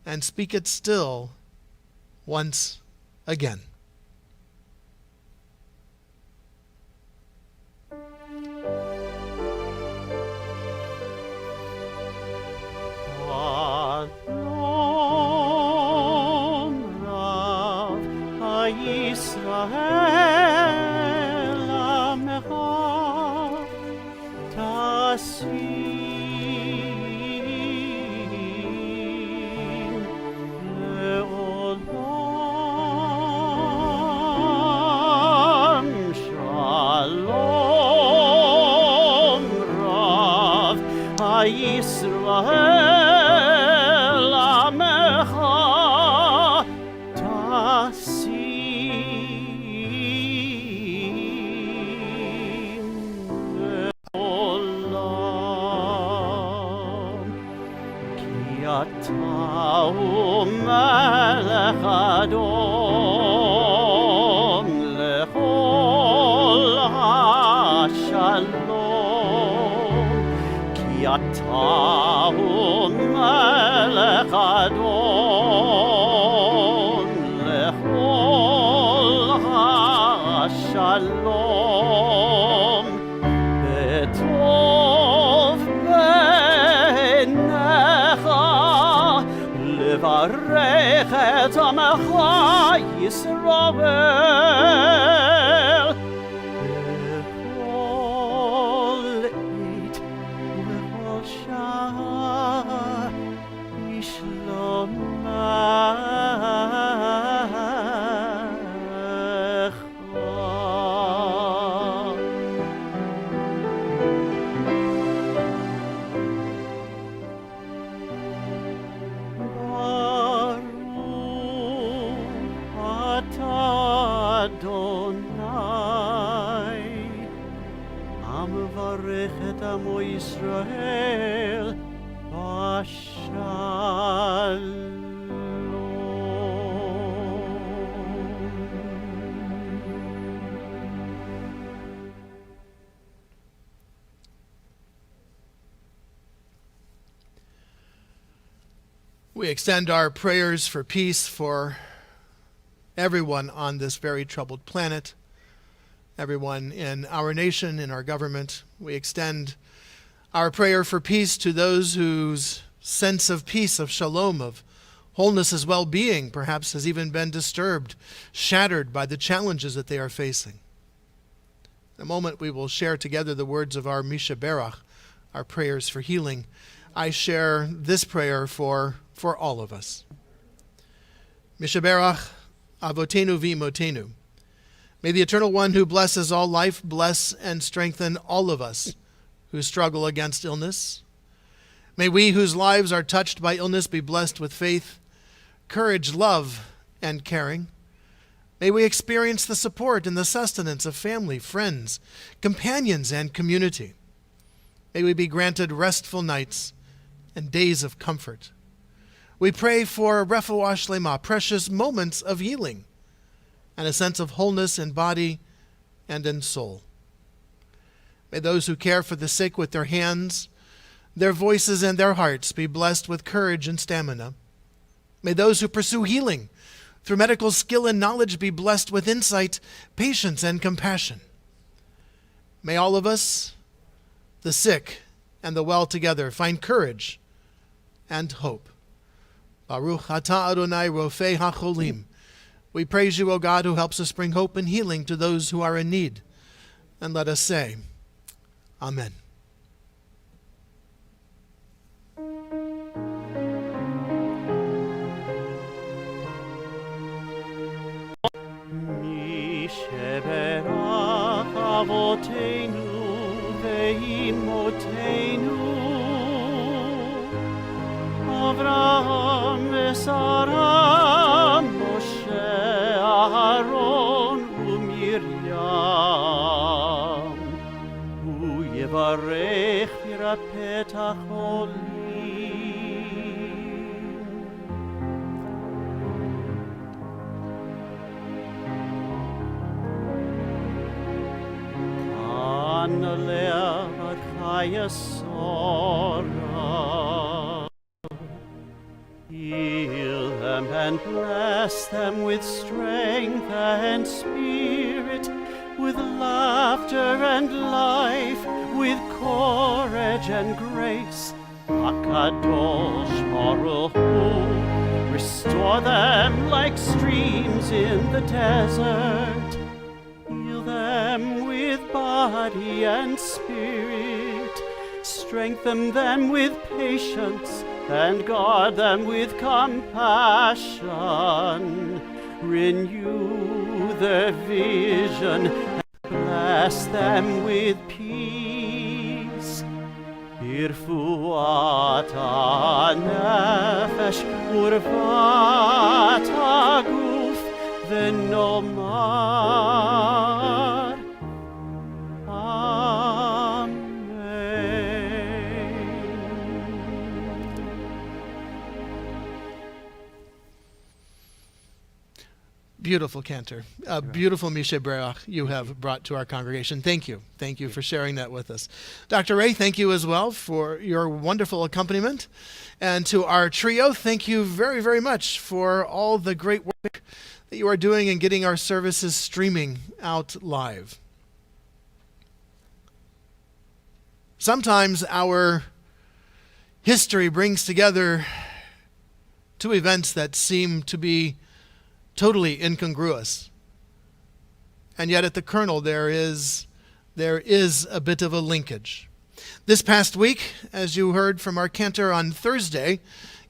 And speak it still once again. מהו מלך אדון לכל השלום, בטוב בעיניך לברך את עמך ישראל בכל עת ובכל שעה בשלומך. אדוני המברך את עמו ישראל בשלום. We extend our prayers for peace for everyone on this very troubled planet, everyone in our nation, in our government. We extend our prayer for peace to those whose sense of peace, of shalom, of wholeness as well-being, perhaps has even been disturbed, shattered by the challenges that they are facing. In a moment, we will share together the words of our Misha Berach, our prayers for healing. I share this prayer for all of us. Misha Berach, Avotenu v'imotenu. May the Eternal One who blesses all life bless and strengthen all of us who struggle against illness. May we whose lives are touched by illness be blessed with faith, courage, love, and caring. May we experience the support and the sustenance of family, friends, companions, and community. May we be granted restful nights and days of comfort. We pray for refuah shlema, precious moments of healing, and a sense of wholeness in body and in soul. May those who care for the sick with their hands, their voices, and their hearts be blessed with courage and stamina. May those who pursue healing through medical skill and knowledge be blessed with insight, patience, and compassion. May all of us, the sick and the well together, find courage and hope. Baruch atah Adonai Rofei HaCholim. We praise you, O God, who helps us bring hope and healing to those who are in need. And let us say, Amen. Misheberach Avotenu ve'imotenu Avraham veSarah Moshe Aharon uMiriam Hu yevarech virapet hacholim. Kan alea ad chaya sora. Heal them and bless them with strength and spirit, with laughter and life, with courage and grace. HaKadosh Baruch Hu, restore them like streams in the desert. Heal them with body and spirit. Strengthen them with patience and guard them with compassion. Renew their vision and bless them with peace. Irfuat ha-nefesh urvat ha-guf v'nomar Beautiful Cantor. Beautiful Mishe Breach you have brought to our congregation. Thank you. Thank you for sharing that with us. Dr. Ray, thank you as well for your wonderful accompaniment. And to our trio, thank you very, very much for all the great work that you are doing in getting our services streaming out live. Sometimes our history brings together two events that seem to be totally incongruous. And yet at the kernel there is a bit of a linkage. This past week, as you heard from our cantor on Thursday,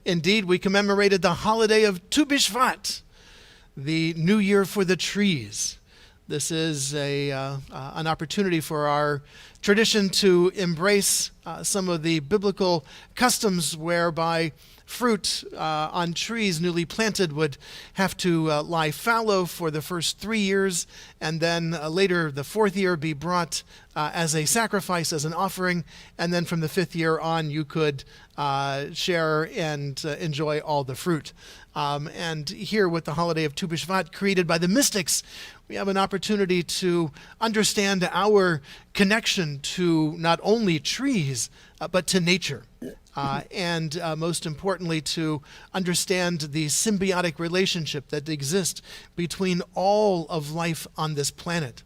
indeed we commemorated the holiday of Tu B'Shvat, the New Year for the trees. This is an opportunity for our tradition to embrace some of the biblical customs whereby fruit on trees newly planted would have to lie fallow for the first 3 years, and then later the fourth year be brought as a sacrifice, as an offering, and then from the fifth year on you could share and enjoy all the fruit. And here with the holiday of Tu B'Shvat created by the mystics, we have an opportunity to understand our connection to not only trees, but to nature. And most importantly, to understand the symbiotic relationship that exists between all of life on this planet.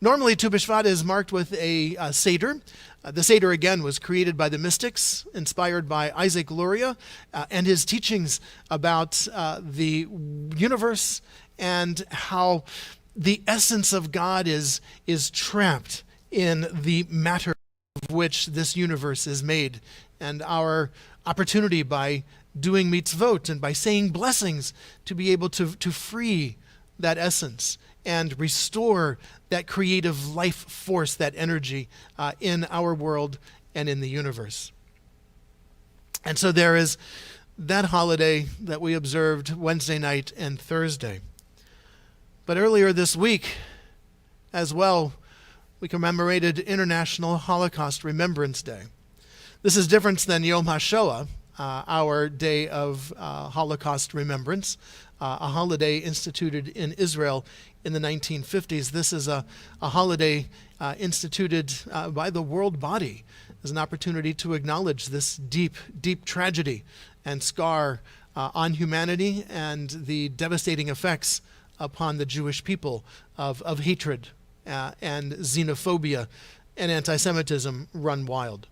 Normally, Tu B'Shvat is marked with a Seder. The Seder, again, was created by the mystics, inspired by Isaac Luria and his teachings about the universe and how the essence of God is trapped in the matter of which this universe is made. And our opportunity by doing mitzvot and by saying blessings to be able to free that essence and restore that creative life force, that energy in our world and in the universe. And so there is that holiday that we observed Wednesday night and Thursday. But earlier this week as well, we commemorated International Holocaust Remembrance Day. This is different than Yom HaShoah, our day of Holocaust remembrance, a holiday instituted in Israel in the 1950s. This is a holiday instituted by the world body as an opportunity to acknowledge this deep, deep tragedy and scar on humanity and the devastating effects upon the Jewish people of hatred and xenophobia and anti-Semitism run wild.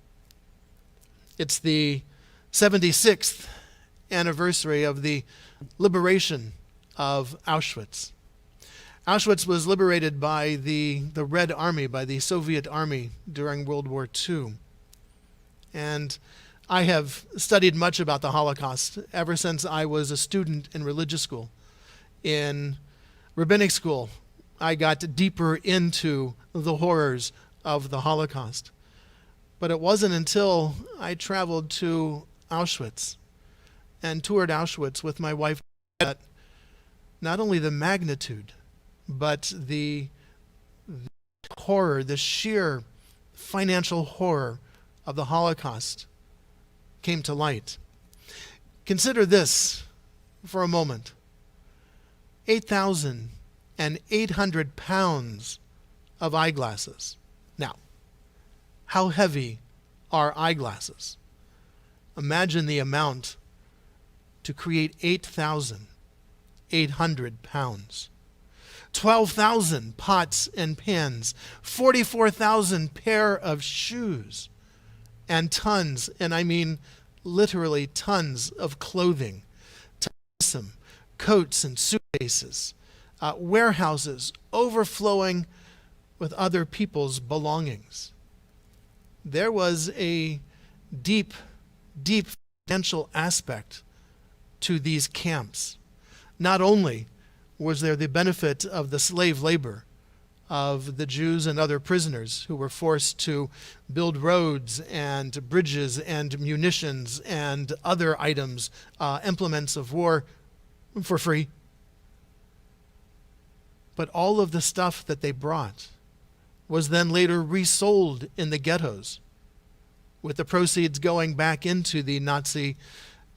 It's the 76th anniversary of the liberation of Auschwitz. Auschwitz was liberated by the Red Army, by the Soviet Army during World War II. And I have studied much about the Holocaust ever since I was a student in religious school. In rabbinic school, I got deeper into the horrors of the Holocaust. But it wasn't until I traveled to Auschwitz and toured Auschwitz with my wife that not only the magnitude, but the horror, the sheer financial horror of the Holocaust came to light. Consider this for a moment. 8,800 pounds of eyeglasses. Now, how heavy are eyeglasses? Imagine the amount to create 8,800 pounds. 12,000 pots and pans, 44,000 pair of shoes, and tons, and I mean literally tons of clothing, coats and suitcases, warehouses overflowing with other people's belongings. There was a deep, deep financial aspect to these camps. Not only was there the benefit of the slave labor of the Jews and other prisoners who were forced to build roads and bridges and munitions and other items, implements of war for free, but all of the stuff that they brought was then later resold in the ghettos, with the proceeds going back into the Nazi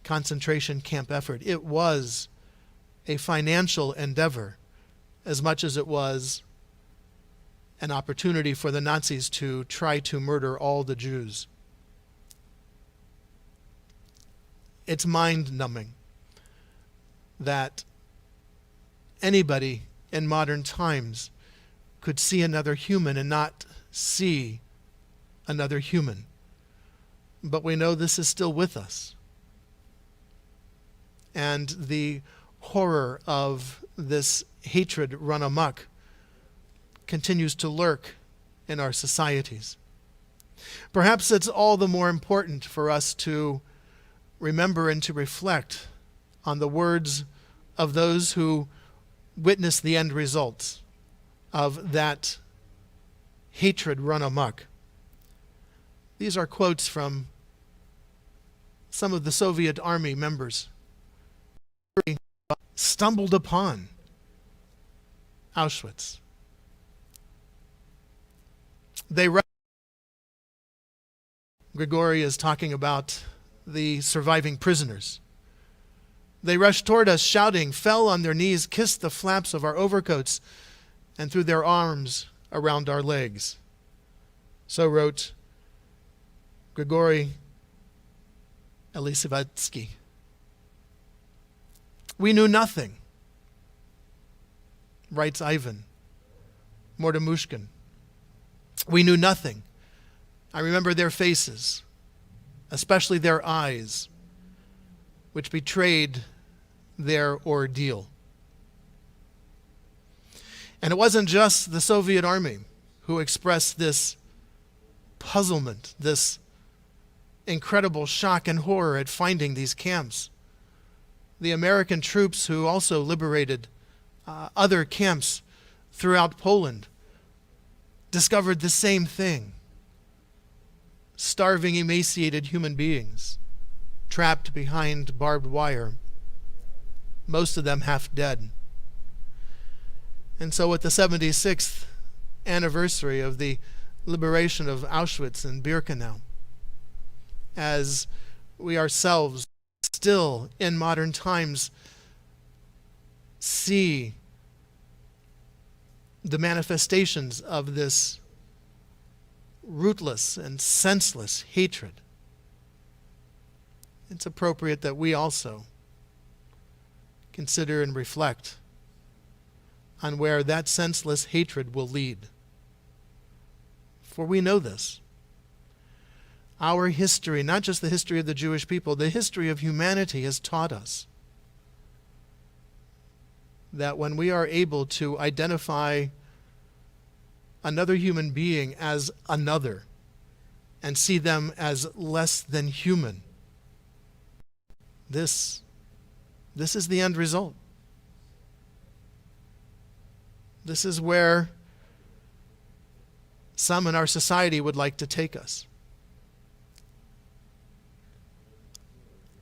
concentration camp effort. It was a financial endeavor as much as it was an opportunity for the Nazis to try to murder all the Jews. It's mind-numbing that anybody in modern times could see another human and not see another human. But we know this is still with us. And the horror of this hatred run amok continues to lurk in our societies. Perhaps it's all the more important for us to remember and to reflect on the words of those who witnessed the end results of that hatred run amok. These are quotes from some of the Soviet army members who stumbled upon Auschwitz. Grigory is talking about the surviving prisoners. They rushed toward us, shouting, fell on their knees, kissed the flaps of our overcoats, and threw their arms around our legs. So wrote Grigory Elisavetsky. We knew nothing, writes Ivan Mordomushkin. We knew nothing. I remember their faces, especially their eyes, which betrayed their ordeal. And it wasn't just the Soviet army who expressed this puzzlement, this incredible shock and horror at finding these camps. The American troops who also liberated other camps throughout Poland discovered the same thing. Starving, emaciated human beings trapped behind barbed wire, most of them half dead. And so at the 76th anniversary of the liberation of Auschwitz and Birkenau, as we ourselves still in modern times see the manifestations of this rootless and senseless hatred, it's appropriate that we also consider and reflect on where that senseless hatred will lead. For we know this. Our history, not just the history of the Jewish people, the history of humanity has taught us that when we are able to identify another human being as another and see them as less than human, this is the end result. This is where some in our society would like to take us.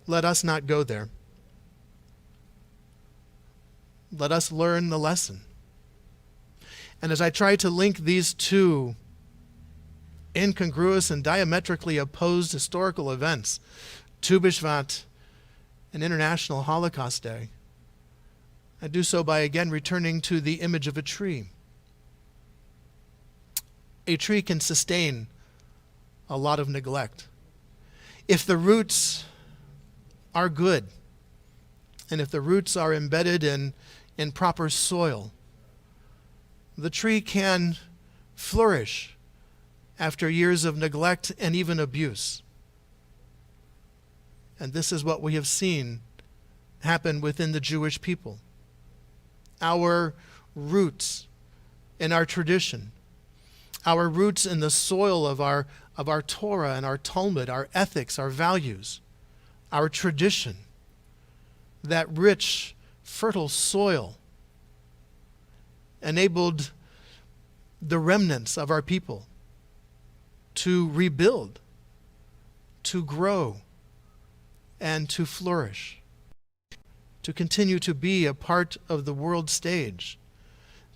Let us not go there. Let us learn the lesson. And as I try to link these two incongruous and diametrically opposed historical events, Tu B'Shvat and International Holocaust Day, I do so by again returning to the image of a tree. A tree can sustain a lot of neglect. If the roots are good, and if the roots are embedded in proper soil, the tree can flourish after years of neglect and even abuse. And this is what we have seen happen within the Jewish people. Our roots in our tradition, our roots in the soil of our Torah and our Talmud, our ethics, our values, our tradition, that rich, fertile soil enabled the remnants of our people to rebuild, to grow, and to flourish, to continue to be a part of the world stage,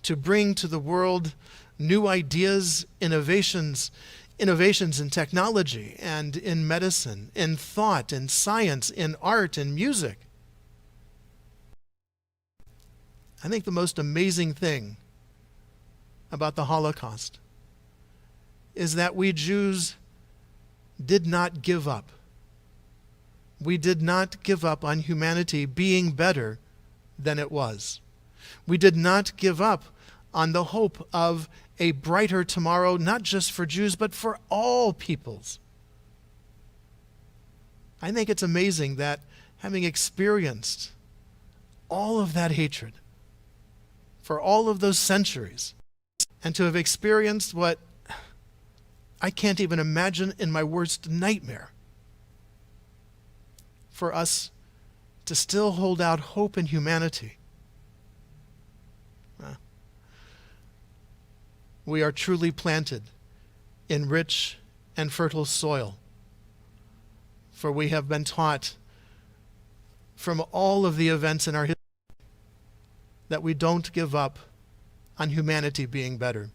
to bring to the world new ideas, innovations in technology and in medicine, in thought, in science, in art, in music. I think the most amazing thing about the Holocaust is that we Jews did not give up. We did not give up on humanity being better than it was. We did not give up on the hope of a brighter tomorrow, not just for Jews, but for all peoples. I think it's amazing that having experienced all of that hatred for all of those centuries, and to have experienced what I can't even imagine in my worst nightmare, for us to still hold out hope in humanity. We are truly planted in rich and fertile soil, for we have been taught from all of the events in our history that we don't give up on humanity being better,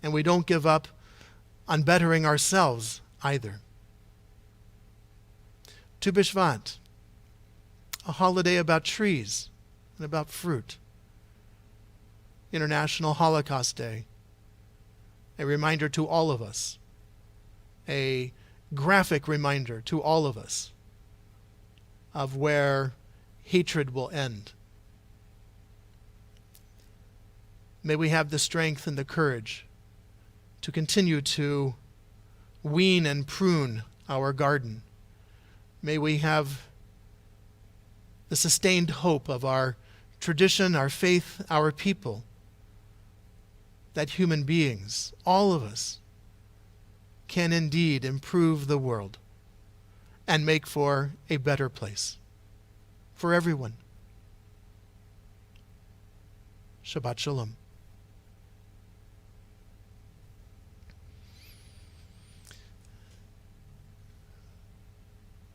and we don't give up on bettering ourselves either. Tu B'Shvat, a holiday about trees and about fruit. International Holocaust Day, a reminder to all of us, a graphic reminder to all of us of where hatred will end. May we have the strength and the courage to continue to wean and prune our garden. May we have the sustained hope of our tradition, our faith, our people, that human beings, all of us, can indeed improve the world and make for a better place for everyone. Shabbat Shalom.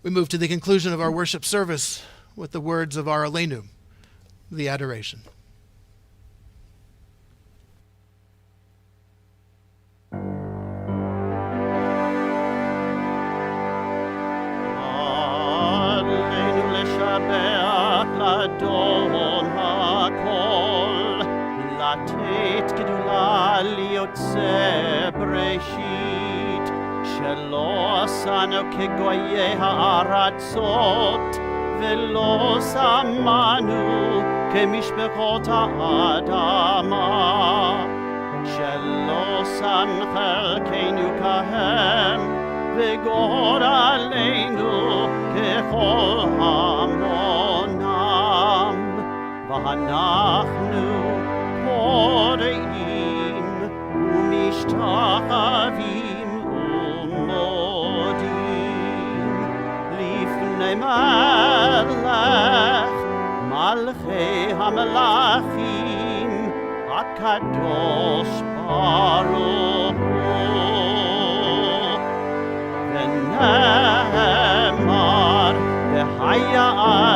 We move to the conclusion of our worship service with the words of our Aleinu, the adoration. לאדון הכל, לתת גדולה ליוצא בראשית, שלא עשנו כגויי הארצות, ולא שמנו כמשפחות האדמה, שלא שם חלקנו כהם, וגורלנו ככל המונם, ואנחנו קוראים ומשתחווים ומודים לפני מלך מלכי המלכים הקדוש ברוך הוא. ונאמר והיה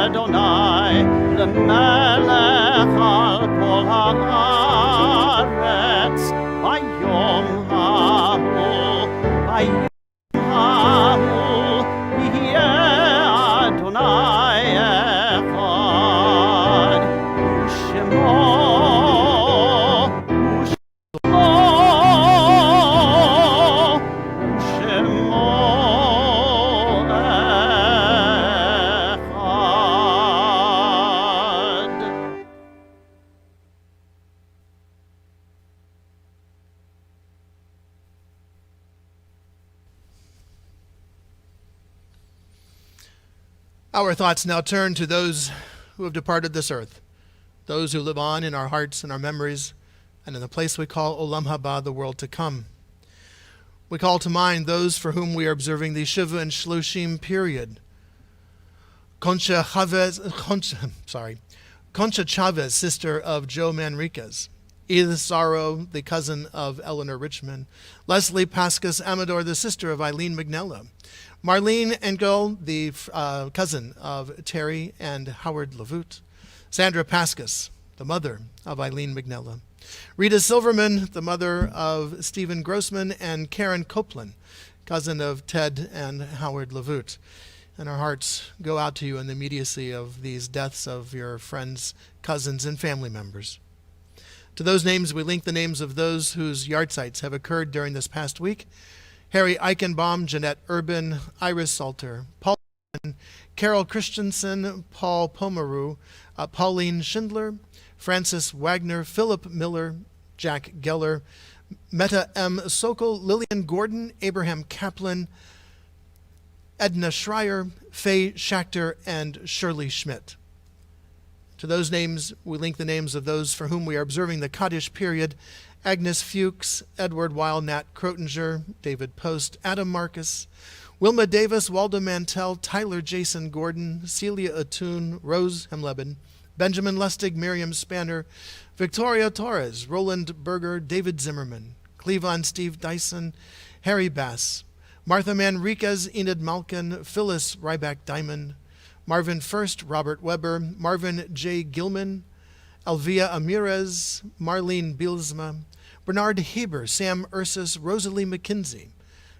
אדוני למלך על כל הארץ ביום ההוא, ביום ההוא יהיה אדוני אחד, ושמו Our thoughts now turn to those who have departed this earth, those who live on in our hearts and our memories, and in the place we call Olam Haba, the world to come. We call to mind those for whom we are observing the Shiva and Shloshim period. Concha Chavez, sister of Joe Manriquez. Edith Sorrow, the cousin of Eleanor Richmond. Leslie Pascas Amador, the sister of Eileen Magnella. Marlene Engel, the cousin of Terry and Howard Levoot. Sandra Pascas, the mother of Eileen Magnella. Rita Silverman, the mother of Stephen Grossman, and Karen Copeland, cousin of Ted and Howard Levoot. And our hearts go out to you in the immediacy of these deaths of your friends, cousins, and family members. To those names, we link the names of those whose yahrzeits have occurred during this past week: Harry Eichenbaum, Jeanette Urban, Iris Salter, Paul, Carol Christensen, Paul Pomeroy, Pauline Schindler, Francis Wagner, Philip Miller, Jack Geller, Meta M. Sokol, Lillian Gordon, Abraham Kaplan, Edna Schreier, Faye Schachter, and Shirley Schmidt. To those names, we link the names of those for whom we are observing the Kaddish period: Agnes Fuchs, Edward Weil, Nat Krotinger, David Post, Adam Marcus, Wilma Davis, Waldo Mantell, Tyler Jason Gordon, Celia Atun, Rose Hemleben, Benjamin Lustig, Miriam Spanner, Victoria Torres, Roland Berger, David Zimmerman, Cleavon Steve Dyson, Harry Bass, Martha Manriquez, Enid Malkin, Phyllis Ryback Diamond, Marvin First, Robert Weber, Marvin J. Gilman, Alvia Amirez, Marlene Bielsma, Bernard Haber, Sam Ursus, Rosalie McKenzie,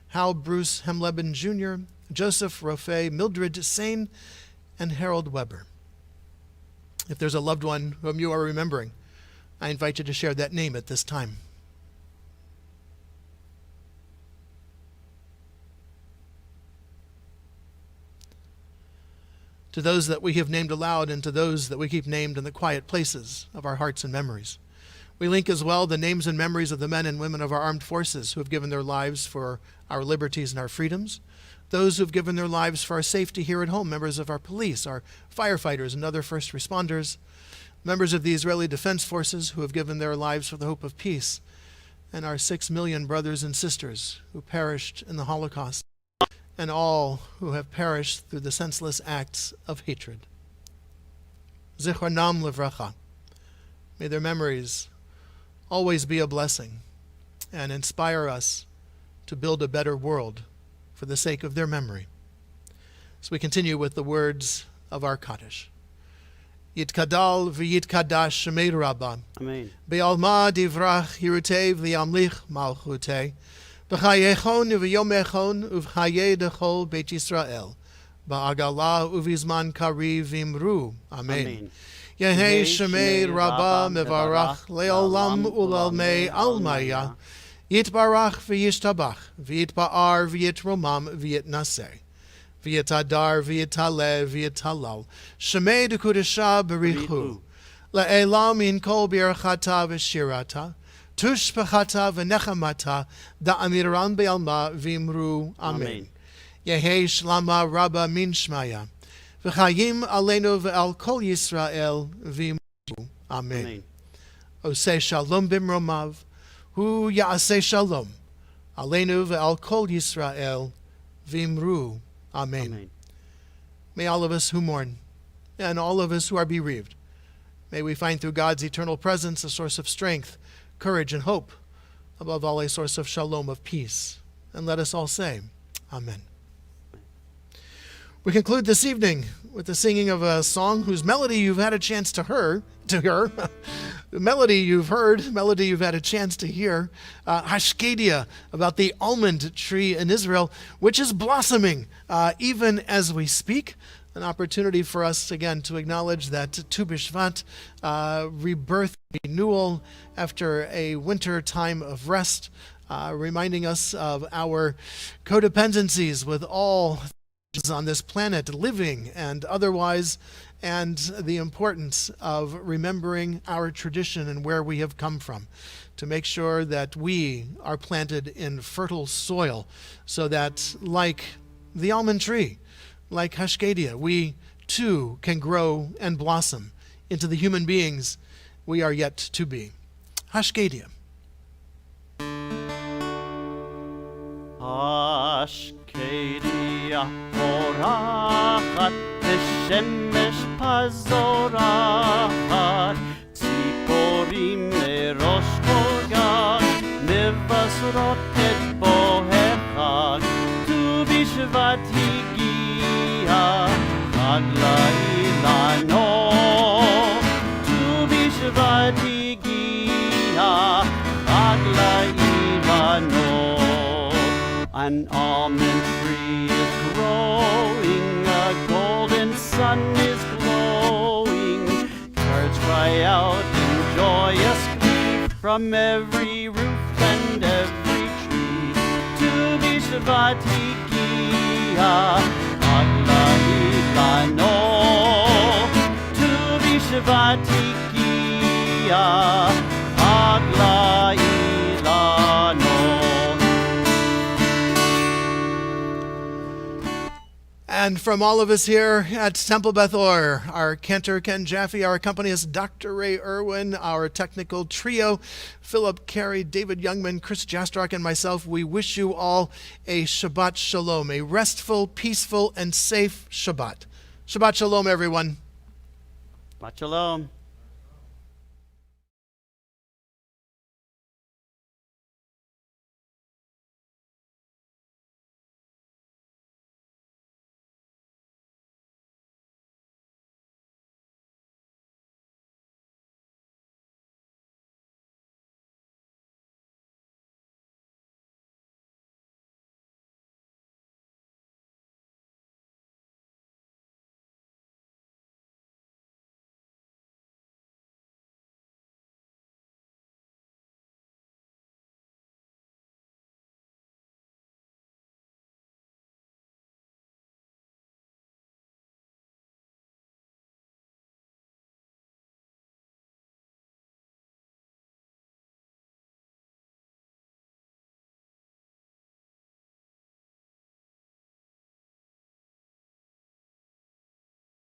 Hal Bruce Hemleben Jr., Joseph Roffet, Mildred Sane, and Harold Weber. If there's a loved one whom you are remembering, I invite you to share that name at this time. To those that we have named aloud, and to those that we keep named in the quiet places of our hearts and memories, we link as well the names and memories of the men and women of our armed forces who have given their lives for our liberties and our freedoms, those who have given their lives for our safety here at home, members of our police, our firefighters, and other first responders, members of the Israeli Defense Forces who have given their lives for the hope of peace, and our 6 million brothers and sisters who perished in the Holocaust, and all who have perished through the senseless acts of hatred. Zichronam Livracha. May their memories always be a blessing and inspire us to build a better world for the sake of their memory. So we continue with the words of our Kaddish. Yitkadal v'yitkadash shemei Rabbah. Amen. Be'alma divrach hirutei v'yamlich malchutei. B'chayechon uv'yomechon uv'chayei dechol Beit Yisrael. Ba'agala uvizman kari v'imru. Amen. Yehei shemei Rabbah mevarach le'olam u'lalmei almaya. Yitbarach v'yishtabach v'yitba'ar v'yitromam v'yitnaseh. V'yitadar v'yitaleh v'yitalal. Shemei dekudesha berichu. Le'elam in kol birchata v'shirata. Tush pechata v'nechamata da'amiran be'alma v'imru. Amen. Yehei shlama rabba min shmaya. V'chayim aleinu ve'al kol Yisrael v'imru. Amen. Oseh shalom bimromav. Hu ya'aseh shalom. Aleinu ve'al kol Yisrael v'imru. Amen. Amen. May all of us who mourn and all of us who are bereaved, may we find through God's eternal presence a source of strength, courage, and hope, above all a source of shalom, of peace. And let us all say, Amen. We conclude this evening with the singing of a song whose melody you've had a chance to hear. The melody you've heard, melody you've had a chance to hear, Hashikiri, about the almond tree in Israel, which is blossoming even as we speak. An opportunity for us again to acknowledge that Tu B'Shvat, rebirth, renewal after a winter time of rest, reminding us of our codependencies with all on this planet, living and otherwise, and the importance of remembering our tradition and where we have come from, to make sure that we are planted in fertile soil, so that, like the almond tree, like Hashikiri, we too can grow and blossom into the human beings we are yet to be. Hashikiri. Hashikiri porachat v'shemesh pazorachat ציפורים לראש חוגה מבשרות את בוהך ט"ו בשבט הגיע חג לאילנות ט"ו בשבט הגיע חג לאילנות. An almond tree is growing from every roof and every tree. To be Shabbat Agla Ilano. To be Shabbat Agla Ilano. And from all of us here at Temple Beth Or, our Cantor Ken Jaffe, our accompanist Dr. Ray Irwin, our technical trio, Philip Carey, David Youngman, Chris Jastrock, and myself, we wish you all a Shabbat Shalom, a restful, peaceful, and safe Shabbat. Shabbat Shalom, everyone. Shabbat Shalom.